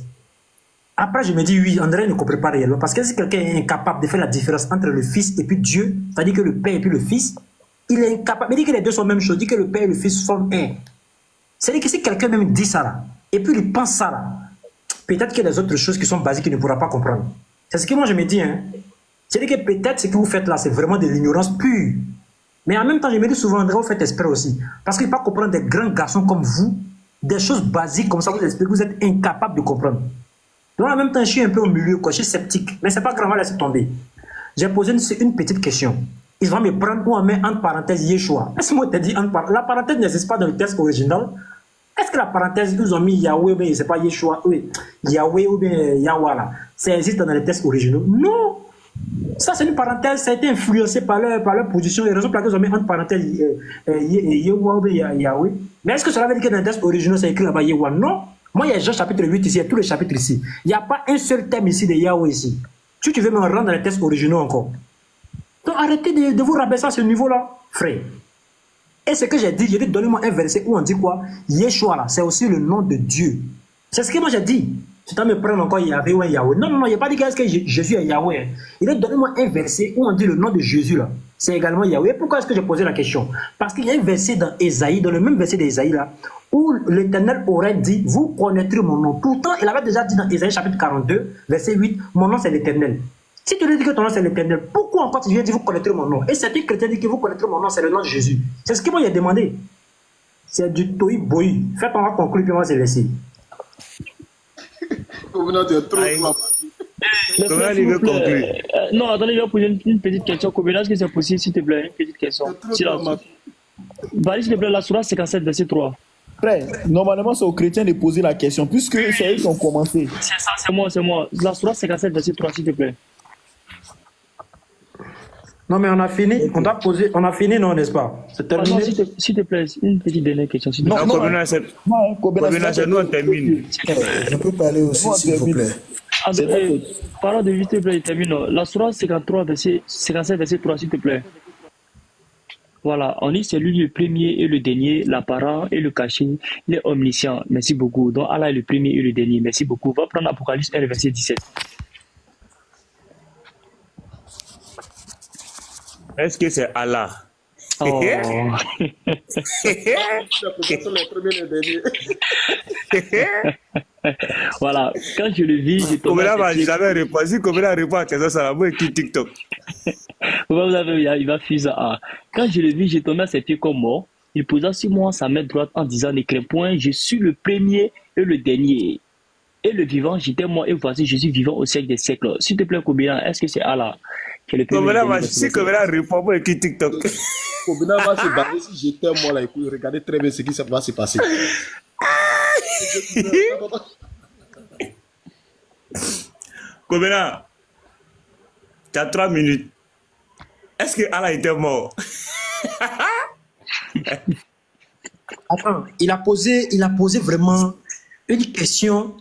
S2: Après, je me dis, oui, André ne comprend pas réellement. Parce que si quelqu'un est incapable de faire la différence entre le Fils et puis Dieu, c'est-à-dire que le Père et puis le Fils, il est incapable. Il dit que les deux sont la même chose, il dit que le Père et le Fils sont un. C'est-à-dire que si quelqu'un même dit ça là, et puis il pense ça là, peut-être qu'il y a des autres choses qui sont basiques qu'il ne pourra pas comprendre. C'est ce que moi je me dis, hein. C'est-à-dire que peut-être ce que vous faites là, c'est vraiment de l'ignorance pure. Mais en même temps, je me dis souvent, André, vous faites exprès aussi. Parce qu'il ne peut pas comprendre des grands garçons comme vous, des choses basiques comme ça, vous expliquez, vous êtes incapable de comprendre. Donc en même temps, je suis un peu au milieu, quoi, je suis sceptique. Mais ce n'est pas grave, on va laisser tomber. J'ai posé une petite question. Ils vont me prendre où on met entre parenthèses Yeshua. Est-ce que moi, je te dis la parenthèse n'existe pas dans le texte original? Est-ce que la parenthèse, ils ont mis Yahweh, mais c'est pas Yeshua, oui, Yahweh ou bien Yahweh là, ça existe dans les textes originaux? Non! Ça, c'est une parenthèse, ça a été influencé par leur position, et raison pour laquelle ils ont mis entre parenthèses Yahweh ou bien Yahweh. Mais est-ce que cela veut dire que dans les textes originaux, c'est écrit là-bas Yahweh? Non! Moi, il y a Jean chapitre 8 ici, il y a tous les chapitres ici. Il n'y a pas un seul thème ici de Yahweh ici. Si tu veux me rendre dans les textes originaux encore. Donc arrêtez de vous rabaisser à ce niveau-là, frère. Et ce que j'ai dit, donnez-moi un verset où on dit quoi? Yeshua, là, c'est aussi le nom de Dieu. C'est ce que moi j'ai dit. Tu dois me prendre encore Yahweh ou Yahweh. Non, il n'y a pas dit que Jésus est Yahweh. Il dit, donnez-moi un verset où on dit le nom de Jésus, là. C'est également Yahweh. Pourquoi est-ce que j'ai posé la question? Parce qu'il y a un verset dans Ésaïe, dans le même verset d'Ésaïe, là, où l'Éternel aurait dit, vous connaîtrez mon nom. Pourtant, il avait déjà dit dans Ésaïe chapitre 42, verset 8, mon nom c'est l'Éternel. Si tu lui dis que ton nom c'est l'Éternel, pourquoi encore tu viens dire vous connaîtrez mon nom? Et certains chrétiens disent que vous connaîtrez mon nom, c'est le nom de Jésus. C'est ce que moi j'ai demandé. C'est du tohi bohi. Faites, on va conclure, puis on va se laisser.
S1: Comment il veut conclure?
S11: Non, attendez, je vais poser une petite question. Combien est-ce que c'est possible, s'il te plaît? Une petite question. Varie, s'il te plaît, la Sourate 57, verset 3.
S3: Frère, normalement, c'est aux chrétiens de poser la question, puisque c'est eux qui ont commencé.
S11: C'est ça, c'est moi. La Sourate 57, verset 3, s'il te plaît.
S2: Non, mais on a fini. On doit poser. On a fini, non, n'est-ce pas? C'est terminé.
S11: S'il te plaît, une petite dernière question.
S1: Non, c'est nous, on termine.
S9: Je peux parler aussi, s'il vous plaît.
S11: Parlons de vite, s'il te plaît, termine. La Sourate 57, verset 3, s'il te plaît. Voilà, on dit c'est lui le premier et le dernier, l'apparent et le caché, il est omniscient. Merci beaucoup. Donc Allah est le premier et le dernier. Merci beaucoup. On va prendre Apocalypse 1, verset 17.
S1: Est-ce que c'est Allah?
S11: Oh. Voilà, quand je le vis, j'ai tombé.
S1: J'avais répondu, comme il a répondu à Tessa Salamou et qui TikTok.
S11: Il va fuser. Quand je le vis, j'ai tombé à ses pieds comme mort. Il posa sur moi sa main droite en disant: n'écris point, je suis le premier et le dernier. Et le vivant, j'étais moi, et voici, je suis vivant au siècle des siècles. S'il te plaît, Kobina, est-ce que c'est Allah qui est le premier?
S1: Si Kobina répond pour qui TikTok.
S6: Kobina va se barrer si j'étais moi là. Écoute, regardez très bien ce qui va se passer.
S1: Kobina, tu as 3 minutes. Est-ce que Allah était mort?
S2: Attends, il a posé vraiment une question.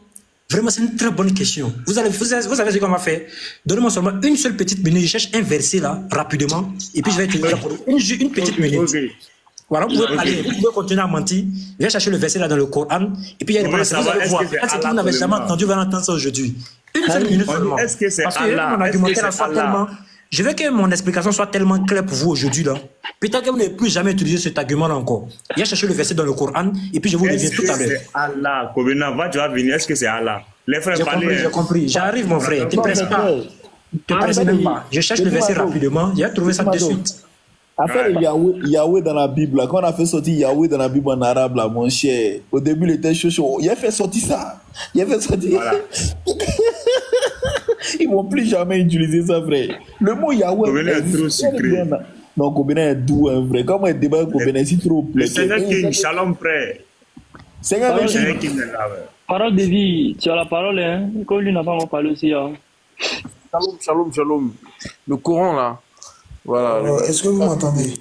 S2: Vraiment, c'est une très bonne question. Vous savez ce qu'on va faire? Donnez-moi seulement une seule petite minute. Je cherche un verset là, rapidement. Et puis je vais utiliser une petite minute. Okay. Voilà, vous pouvez continuer à mentir. Je vais chercher le verset là dans le Coran. Et puis il y a une réponse. Vous allez voir. C'est que vous n'avez jamais entendu, vous allez entendre ça aujourd'hui. Une seule minute seulement.
S1: Est-ce que c'est
S2: Allah? Parce que mon argumentaire soit tellement... Je veux que mon explication soit tellement claire pour vous aujourd'hui là. Peut-être que vous n'avez plus jamais utilisé cet argument là encore. Il y a cherché le verset dans le Coran et puis je vous reviens tout à l'heure.
S1: C'est Allah, Kobina, tu vas venir. Est-ce que c'est Allah? Les frères parlent.
S2: J'ai compris. J'arrive mon frère. Ne te presse pas. Ne te presse même pas. Je cherche le verset rapidement. J'ai trouvé ça de suite.
S3: Après Yahweh dans la Bible, là, quand on a fait sortir Yahweh dans la Bible en arabe, là, mon cher, au début il était chaud. Il a fait sortir ça. Il a fait sortir. Voilà. Ils vont plus jamais utiliser ça, frère. Le mot Yahweh
S1: est trop sucré.
S3: Non, Kobina est doux, hein, frère. Comment il débat Kobina est si trop.
S1: Le Seigneur King, shalom, frère.
S3: Seigneur
S11: King. Parole de vie, tu as la parole, hein. Comme lui n'a pas encore parlé aussi, hein.
S7: Shalom. Le Coran, là. Voilà.
S9: Est-ce que vous m'entendez?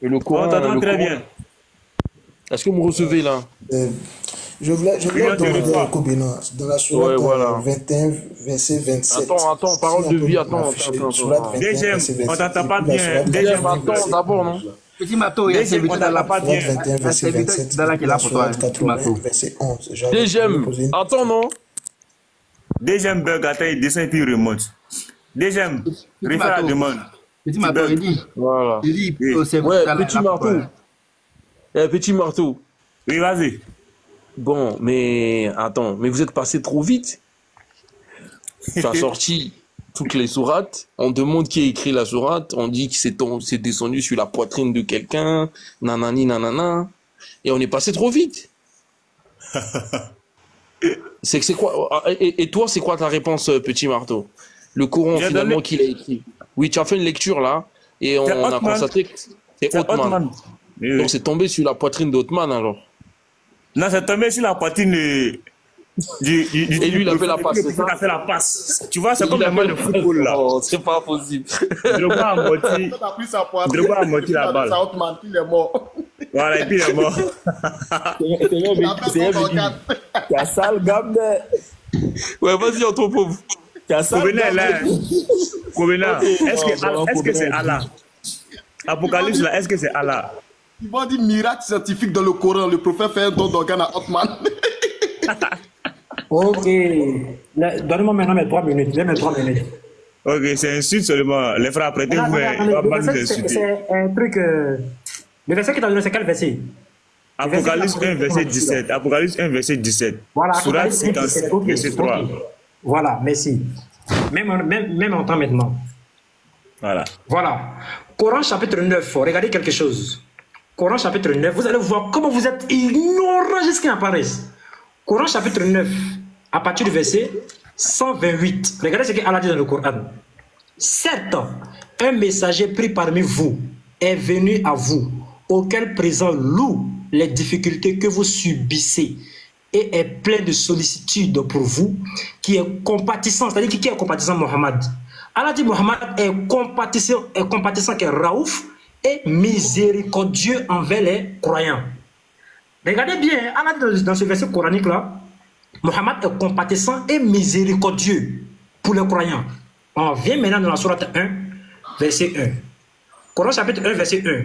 S7: Le Coran,
S1: on t'entend très bien.
S7: Est-ce que vous me recevez, là?
S9: Je voulais demander à Kobina, dans la sourate 21, verset 27.
S7: Attends, parole de vie, attends.
S1: Deuxième, on t'entend pas bien. Deuxième,
S7: attends, d'abord, non?
S8: Petit Mato, il y a
S1: Deuxième, on t'entend pas bien.
S9: 21, verset 27. Dans la sourate 80, verset 11.
S7: Deuxième, attends, non?
S1: Deuxième bug, attends, il descend et puis il remonte. Deuxième, refais la demande.
S8: Petit Mato, il dit.
S7: Voilà. Ouais, petit marteau. Petit marteau.
S1: Oui, vas-y.
S7: Bon, mais attends, mais vous êtes passé trop vite. Tu as sorti toutes les sourates. On demande qui a écrit la sourate. On dit que c'est descendu sur la poitrine de quelqu'un. Nanani, nanana. Et on est passé trop vite. C'est quoi? Et toi, c'est quoi ta réponse, petit marteau? Le Coran, finalement, qu'il a écrit. Oui, tu as fait une lecture là. Et on a constaté que c'est Othman. Donc c'est tombé sur la poitrine d'Othman alors.
S1: Non, c'est tombé sur la poitrine
S7: et lui, il a fait la passe.
S1: Il a fait la passe. Tu vois, c'est comme le match de football là.
S7: Oh, c'est pas possible.
S1: Drogba a moitié la balle.
S6: Il est mort.
S1: Voilà, et puis il est mort.
S3: Tu as sale gamme.
S7: Ouais, vas-y, en ton pauvre.
S1: Kobina, est-ce que c'est Allah? Apocalypse là, est-ce que c'est Allah?
S6: Ils vont dire miracle scientifique dans le Coran. Le prophète fait un don d'organe à Othman.
S2: Ok. Donnez-moi maintenant mes 3 minutes. J'ai mes 3 minutes.
S1: Ok, c'est insulte seulement. Les frères, prêtez-vous.
S2: C'est un truc. Le verset qui t'a donné, c'est quel verset?
S1: Apocalypse 1, verset 17. Apocalypse 1, verset 17.
S2: Voilà,
S1: Sourate 57, verset 3.
S2: Voilà, merci. Même en temps maintenant. Voilà. Coran chapitre 9, regardez quelque chose. Coran chapitre 9, vous allez voir comment vous êtes ignorants jusqu'à apparaisse. Coran chapitre 9, à partir du verset 128. Regardez ce qu'Allah dit dans le Coran. Certes, un messager pris parmi vous est venu à vous, auquel présent loue les difficultés que vous subissez et est plein de sollicitude pour vous, qui est compatissant. C'est-à-dire qui est compatissant? Mohammed. Allah dit Mohammed est compatissant, qui est raouf et miséricordieux envers les croyants. Regardez bien, Allah dit dans ce verset coranique là, Mohammed est compatissant et miséricordieux pour les croyants. On vient maintenant dans la sourate 1, verset 1. Coran chapitre 1, verset 1.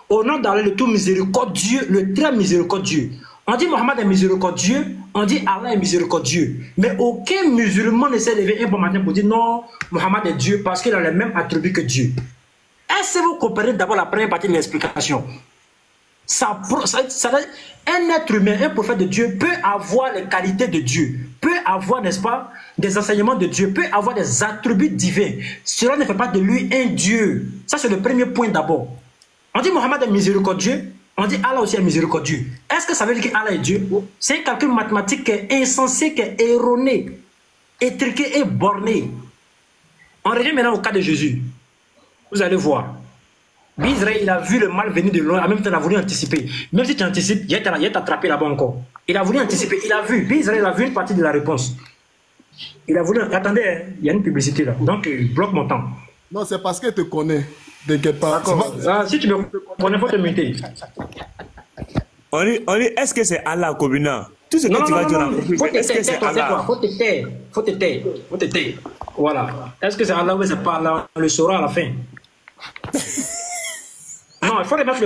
S2: Au nom d'Allah, le tout miséricordieux, le très miséricordieux. On dit Mohammed est miséricordieux, on dit Allah est miséricordieux. Mais aucun musulman ne s'est levé un bon matin pour dire non, Mohammed est Dieu parce qu'il a les mêmes attributs que Dieu. Est-ce que vous comprenez d'abord la première partie de l'explication? Un être humain, un prophète de Dieu peut avoir les qualités de Dieu, peut avoir, n'est-ce pas, des enseignements de Dieu, peut avoir des attributs divins. Cela ne fait pas de lui un Dieu. Ça, c'est le premier point d'abord. On dit Mohammed est miséricordieux, on dit Allah aussi est miséricordieux. Est-ce que ça veut dire qu'Allah est Dieu? C'est un calcul mathématique qui est insensé, qui est erroné, étriqué et borné. On revient maintenant au cas de Jésus. Vous allez voir. Israël, il a vu le mal venir de loin, en même temps il a voulu anticiper. Même si tu anticipes, il est attrapé là-bas encore. Il a voulu anticiper, il a vu. Israël a vu une partie de la réponse. Il a voulu... Attendez, il y a une publicité là. Donc, il bloque mon temps.
S3: Non, c'est parce qu'elle te connaît. T'inquiète pas.
S2: Ah, si tu me connais, il faut te muter.
S1: On dit, est-ce que c'est Allah, Kobina? Tout ce que tu vas dire là, est-ce que c'est Allah?
S2: Faut te taire. Voilà. Est-ce que c'est Allah ou c'est pas Allah? On le saura à la fin. Non, il faut remettre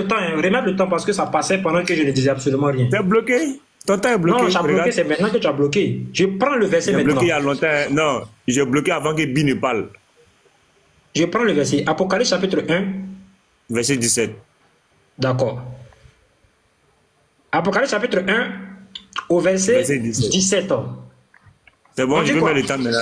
S2: le temps, parce que ça passait pendant que je ne disais absolument rien.
S1: T'es bloqué? Ton temps est bloqué?
S2: Non, j'ai bloqué, c'est maintenant que tu as bloqué. Je prends le verset maintenant.
S1: Bloqué il y a longtemps. Non, j'ai bloqué avant que Bi ne parle.
S2: Je prends le verset. Apocalypse chapitre 1.
S1: Verset 17.
S2: D'accord. Apocalypse chapitre 1 au verset 17.
S1: C'est bon, je peux mettre le temps maintenant.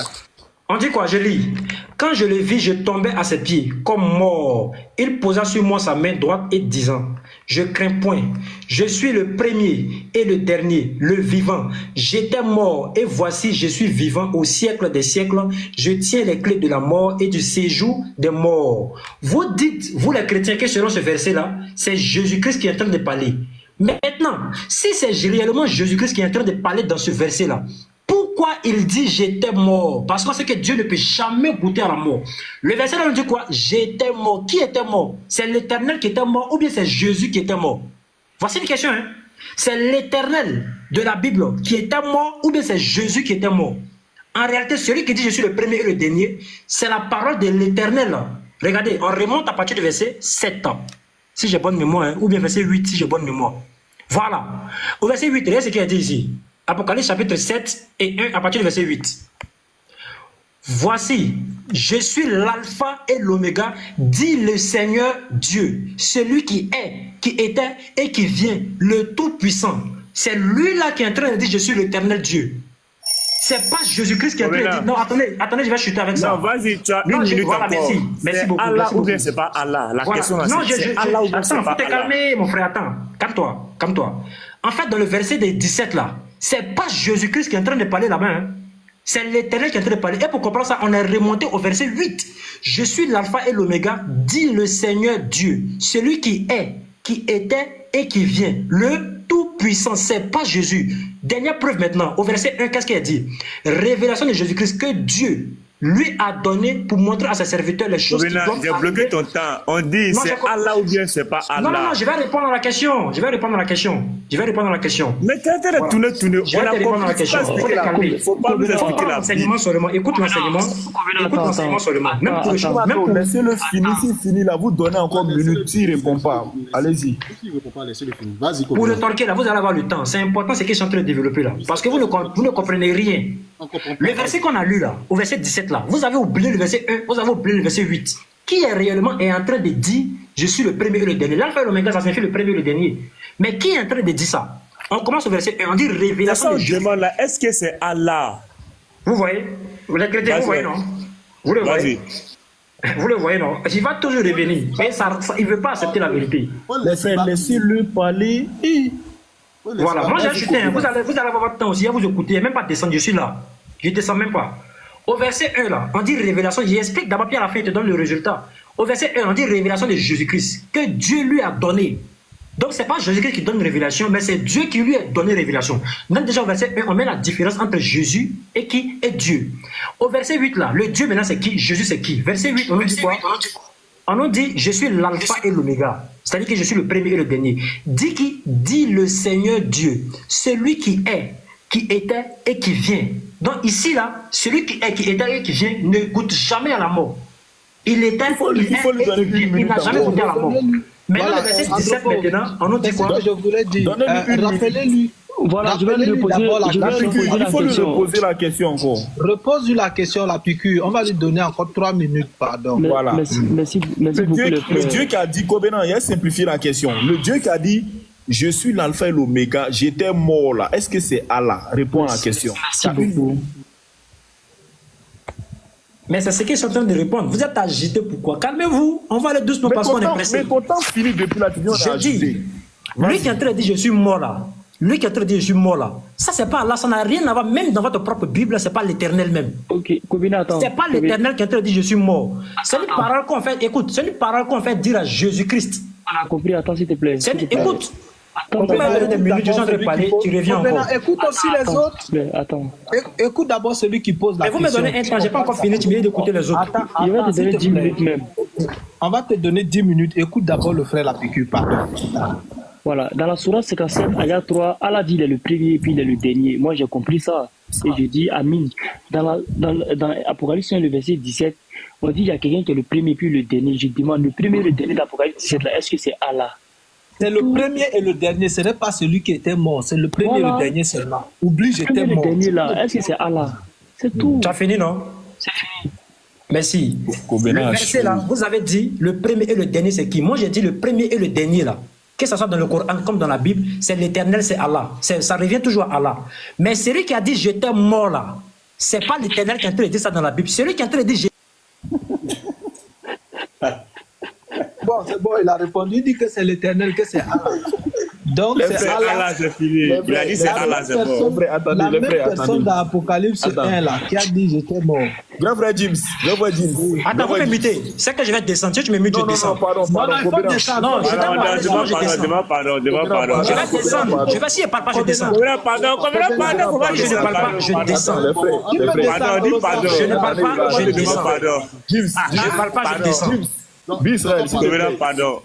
S2: On dit quoi? Je lis. Quand je le vis, je tombais à ses pieds, comme mort. Il posa sur moi sa main droite et disant, je crains point. Je suis le premier et le dernier, le vivant. J'étais mort et voici, je suis vivant au siècle des siècles. Je tiens les clés de la mort et du séjour des morts. Vous dites, vous les chrétiens, que selon ce verset-là, c'est Jésus-Christ qui est en train de parler. Maintenant, si c'est réellement Jésus-Christ qui est en train de parler dans ce verset-là, pourquoi il dit j'étais mort? Parce qu'on sait que Dieu ne peut jamais goûter à la mort. Le verset là, on dit quoi? J'étais mort. Qui était mort? C'est l'Éternel qui était mort ou bien c'est Jésus qui était mort? Voici une question. Hein? C'est l'Éternel de la Bible qui était mort ou bien c'est Jésus qui était mort? En réalité, celui qui dit je suis le premier et le dernier, c'est la parole de l'Éternel. Regardez, on remonte à partir du verset 7 ans. Si j'ai bonne mémoire, hein, ou bien verset 8 si j'ai bonne mémoire. Voilà. Au verset 8, regardez ce qu'il a dit ici. Apocalypse chapitre 7 et 1 à partir du verset 8. Voici, je suis l'alpha et l'oméga, dit le Seigneur Dieu, celui qui est, qui était et qui vient, le Tout-Puissant. C'est lui-là qui est en train de dire je suis l'Éternel Dieu. C'est pas Jésus-Christ qui est en train de dire non, attendez, je vais chuter avec ça.
S1: Non, vas-y, tu as une minute
S2: voilà,
S1: encore.
S2: Merci beaucoup.
S1: Allah ou bien c'est pas Allah. La question là, c'est Allah ou bien c'est pas Allah.
S2: Attends, faut te calmer, mon frère, attends. Calme-toi. En fait, dans le verset des 17 là, c'est pas Jésus-Christ qui est en train de parler là-bas. Hein. C'est l'Éternel qui est en train de parler. Et pour comprendre ça, on est remonté au verset 8. Je suis l'alpha et l'oméga, dit le Seigneur Dieu, celui qui est, qui était et qui vient, le Tout-Puissant. C'est pas Jésus. Dernière preuve maintenant, au verset 1, qu'est-ce qu'il a dit? Révélation de Jésus-Christ que Dieu lui a donné pour montrer à ses serviteurs les choses qui doivent
S1: j'ai bloqué ton temps. On dit c'est Allah ou bien c'est pas Allah.
S2: Non, je vais répondre à la question. Je vais répondre à la question.
S1: Mais tu es en train de tourner.
S2: Je vais répondre à la question. Il faut te calmer.
S1: Faut pas nous expliquer la
S2: l'enseignement seulement. Écoute l'enseignement seulement. Même pour
S3: laissez-le finir. S'il finit là, vous donnez encore une minute. S'il ne répond pas, allez-y.
S2: Pour le torquer là, vous allez avoir le temps. C'est important, c'est qu'ils sont en train de développer là. Parce que vous ne comprenez rien. Le verset qu'on a lu là, au verset 17 là, vous avez oublié le verset 1, vous avez oublié le verset 8. Qui est réellement en train de dire je suis le premier et le dernier? L'alpha et l'oméga, ça signifie le premier et le dernier. Mais qui est en train de dire ça? On commence au verset 1, on dit révélation de Dieu.
S1: Là, est-ce que c'est Allah?
S2: Vous voyez? Les chrétiens, vous voyez, non? Vous le voyez? Vous le voyez, non? Il va toujours revenir. Mais il ne veut pas accepter la vérité.
S3: Laissez-le parler.
S2: Voilà, moi j'ai acheté, vous allez avoir votre temps aussi, vous écoutez, même pas descendre, je suis là. Je ne descends même pas. Au verset 1 là, on dit révélation, j'explique d'abord puis à la fin, il te donne le résultat. Au verset 1, on dit révélation de Jésus-Christ, que Dieu lui a donné. Donc ce n'est pas Jésus-Christ qui donne une révélation, mais c'est Dieu qui lui a donné révélation. Donc déjà au verset 1, on met la différence entre Jésus et qui est Dieu. Au verset 8 là, le Dieu maintenant c'est qui? Jésus c'est qui? Verset 8, on nous dit quoi? On nous dit, je suis l'alpha et l'oméga. C'est-à-dire que je suis le premier et le dernier. Dit qui? Dit le Seigneur Dieu. Celui qui est, qui était et qui vient. Donc ici, là, celui qui est, qui était et qui vient ne goûte jamais à la mort. Il était, il n'a jamais goûté à la mort. Maintenant, le verset 17 maintenant, on nous dit quoi?
S10: Je voulais dire, rappelez-lui.
S11: Voilà, je vais lui poser
S3: la question encore.
S10: Repose-lui la question, la piqûre. On va lui donner encore 3 minutes, pardon.
S3: Voilà.
S11: Merci beaucoup.
S3: Le Dieu qui a dit, Kobenan, il a simplifié la question. Le Dieu qui a dit, je suis l'alpha et l'oméga, j'étais mort là. Est-ce que c'est Allah? Réponds à la question.
S11: Merci beaucoup.
S2: Mais c'est ce qu'ils sont en train de répondre. Vous êtes agité, pourquoi? Calmez-vous. On va aller doucement parce qu'on est pressé.
S3: Mais ton temps finit depuis la vidéo.
S2: Je dis, lui qui est en train de dire, je suis mort là. Lui qui est en train de dire, je suis mort là. Ça, c'est pas Allah, ça n'a rien à voir. Même dans votre propre Bible, c'est pas l'éternel même.
S11: Ok, Kobina, attends.
S2: C'est pas l'éternel qui est en train de dire, je suis mort. C'est une parole qu'on fait, écoute, c'est une parole qu'on fait dire à Jésus-Christ.
S11: On a compris, attends, s'il te plaît.
S2: Écoute. Quand tu m'as donné des minutes, je suis en train de parler, tu reviens encore.
S10: Écoute aussi les autres.
S11: Attends.
S10: Écoute d'abord celui qui pose la question.
S2: Mais vous me donnez un temps, je n'ai pas encore fini, tu me dis d'écouter les autres.
S11: Il va te donner 10 minutes même.
S10: On va te donner 10 minutes. Écoute d'abord le frère la piqûre, pardon.
S11: Voilà, dans la sourate 57, ayat 3, Allah dit il est le premier et puis il est le dernier. Moi j'ai compris ça et je dis Amin. Dans Apocalypse 1, le verset 17, on dit il y a quelqu'un qui est le premier et puis le dernier. Je demande le premier et le dernier d'Apocalypse 17, là, est-ce que c'est Allah?
S10: C'est le premier et le dernier, ce n'est pas celui qui était mort, c'est le premier et le dernier seulement. Oublie, j'étais mort.
S11: Le dernier là, est-ce que c'est Allah? C'est tout.
S2: Tu as fini, non?
S11: C'est fini.
S2: Merci. Le verset là, vous avez dit le premier et le dernier, c'est qui? Moi j'ai dit le premier et le dernier là. Que ce soit dans le Coran comme dans la Bible, c'est l'éternel, c'est Allah. Ça revient toujours à Allah. Mais celui qui a dit j'étais mort là, c'est pas l'éternel qui est en train de dire ça dans la Bible. Celui qui est en train de dire
S10: Bon, c'est bon, il a répondu, il dit que c'est l'éternel, que c'est Allah. Donc c'est Allah,
S1: c'est fini. Il a dit c'est Allah, c'est bon.
S10: La même personne dans Apocalypse 1 là, qui a dit j'étais mort.
S3: Grand frère James.
S2: Attends, vous m'imiter. C'est que je vais descendre. Si tu m'imites, je descends.
S3: Non, pardon.
S2: Non, je descends.
S1: Pardon.
S2: Je vais descendre. Je vais, si je ne parle pas, je descends.
S1: Pardon.
S2: Je ne parle pas, je descends.
S1: Pardon.
S2: Je ne parle pas, je descends.
S3: James.
S2: Je ne parle pas, je descends.
S3: Bisraël,
S1: pardon.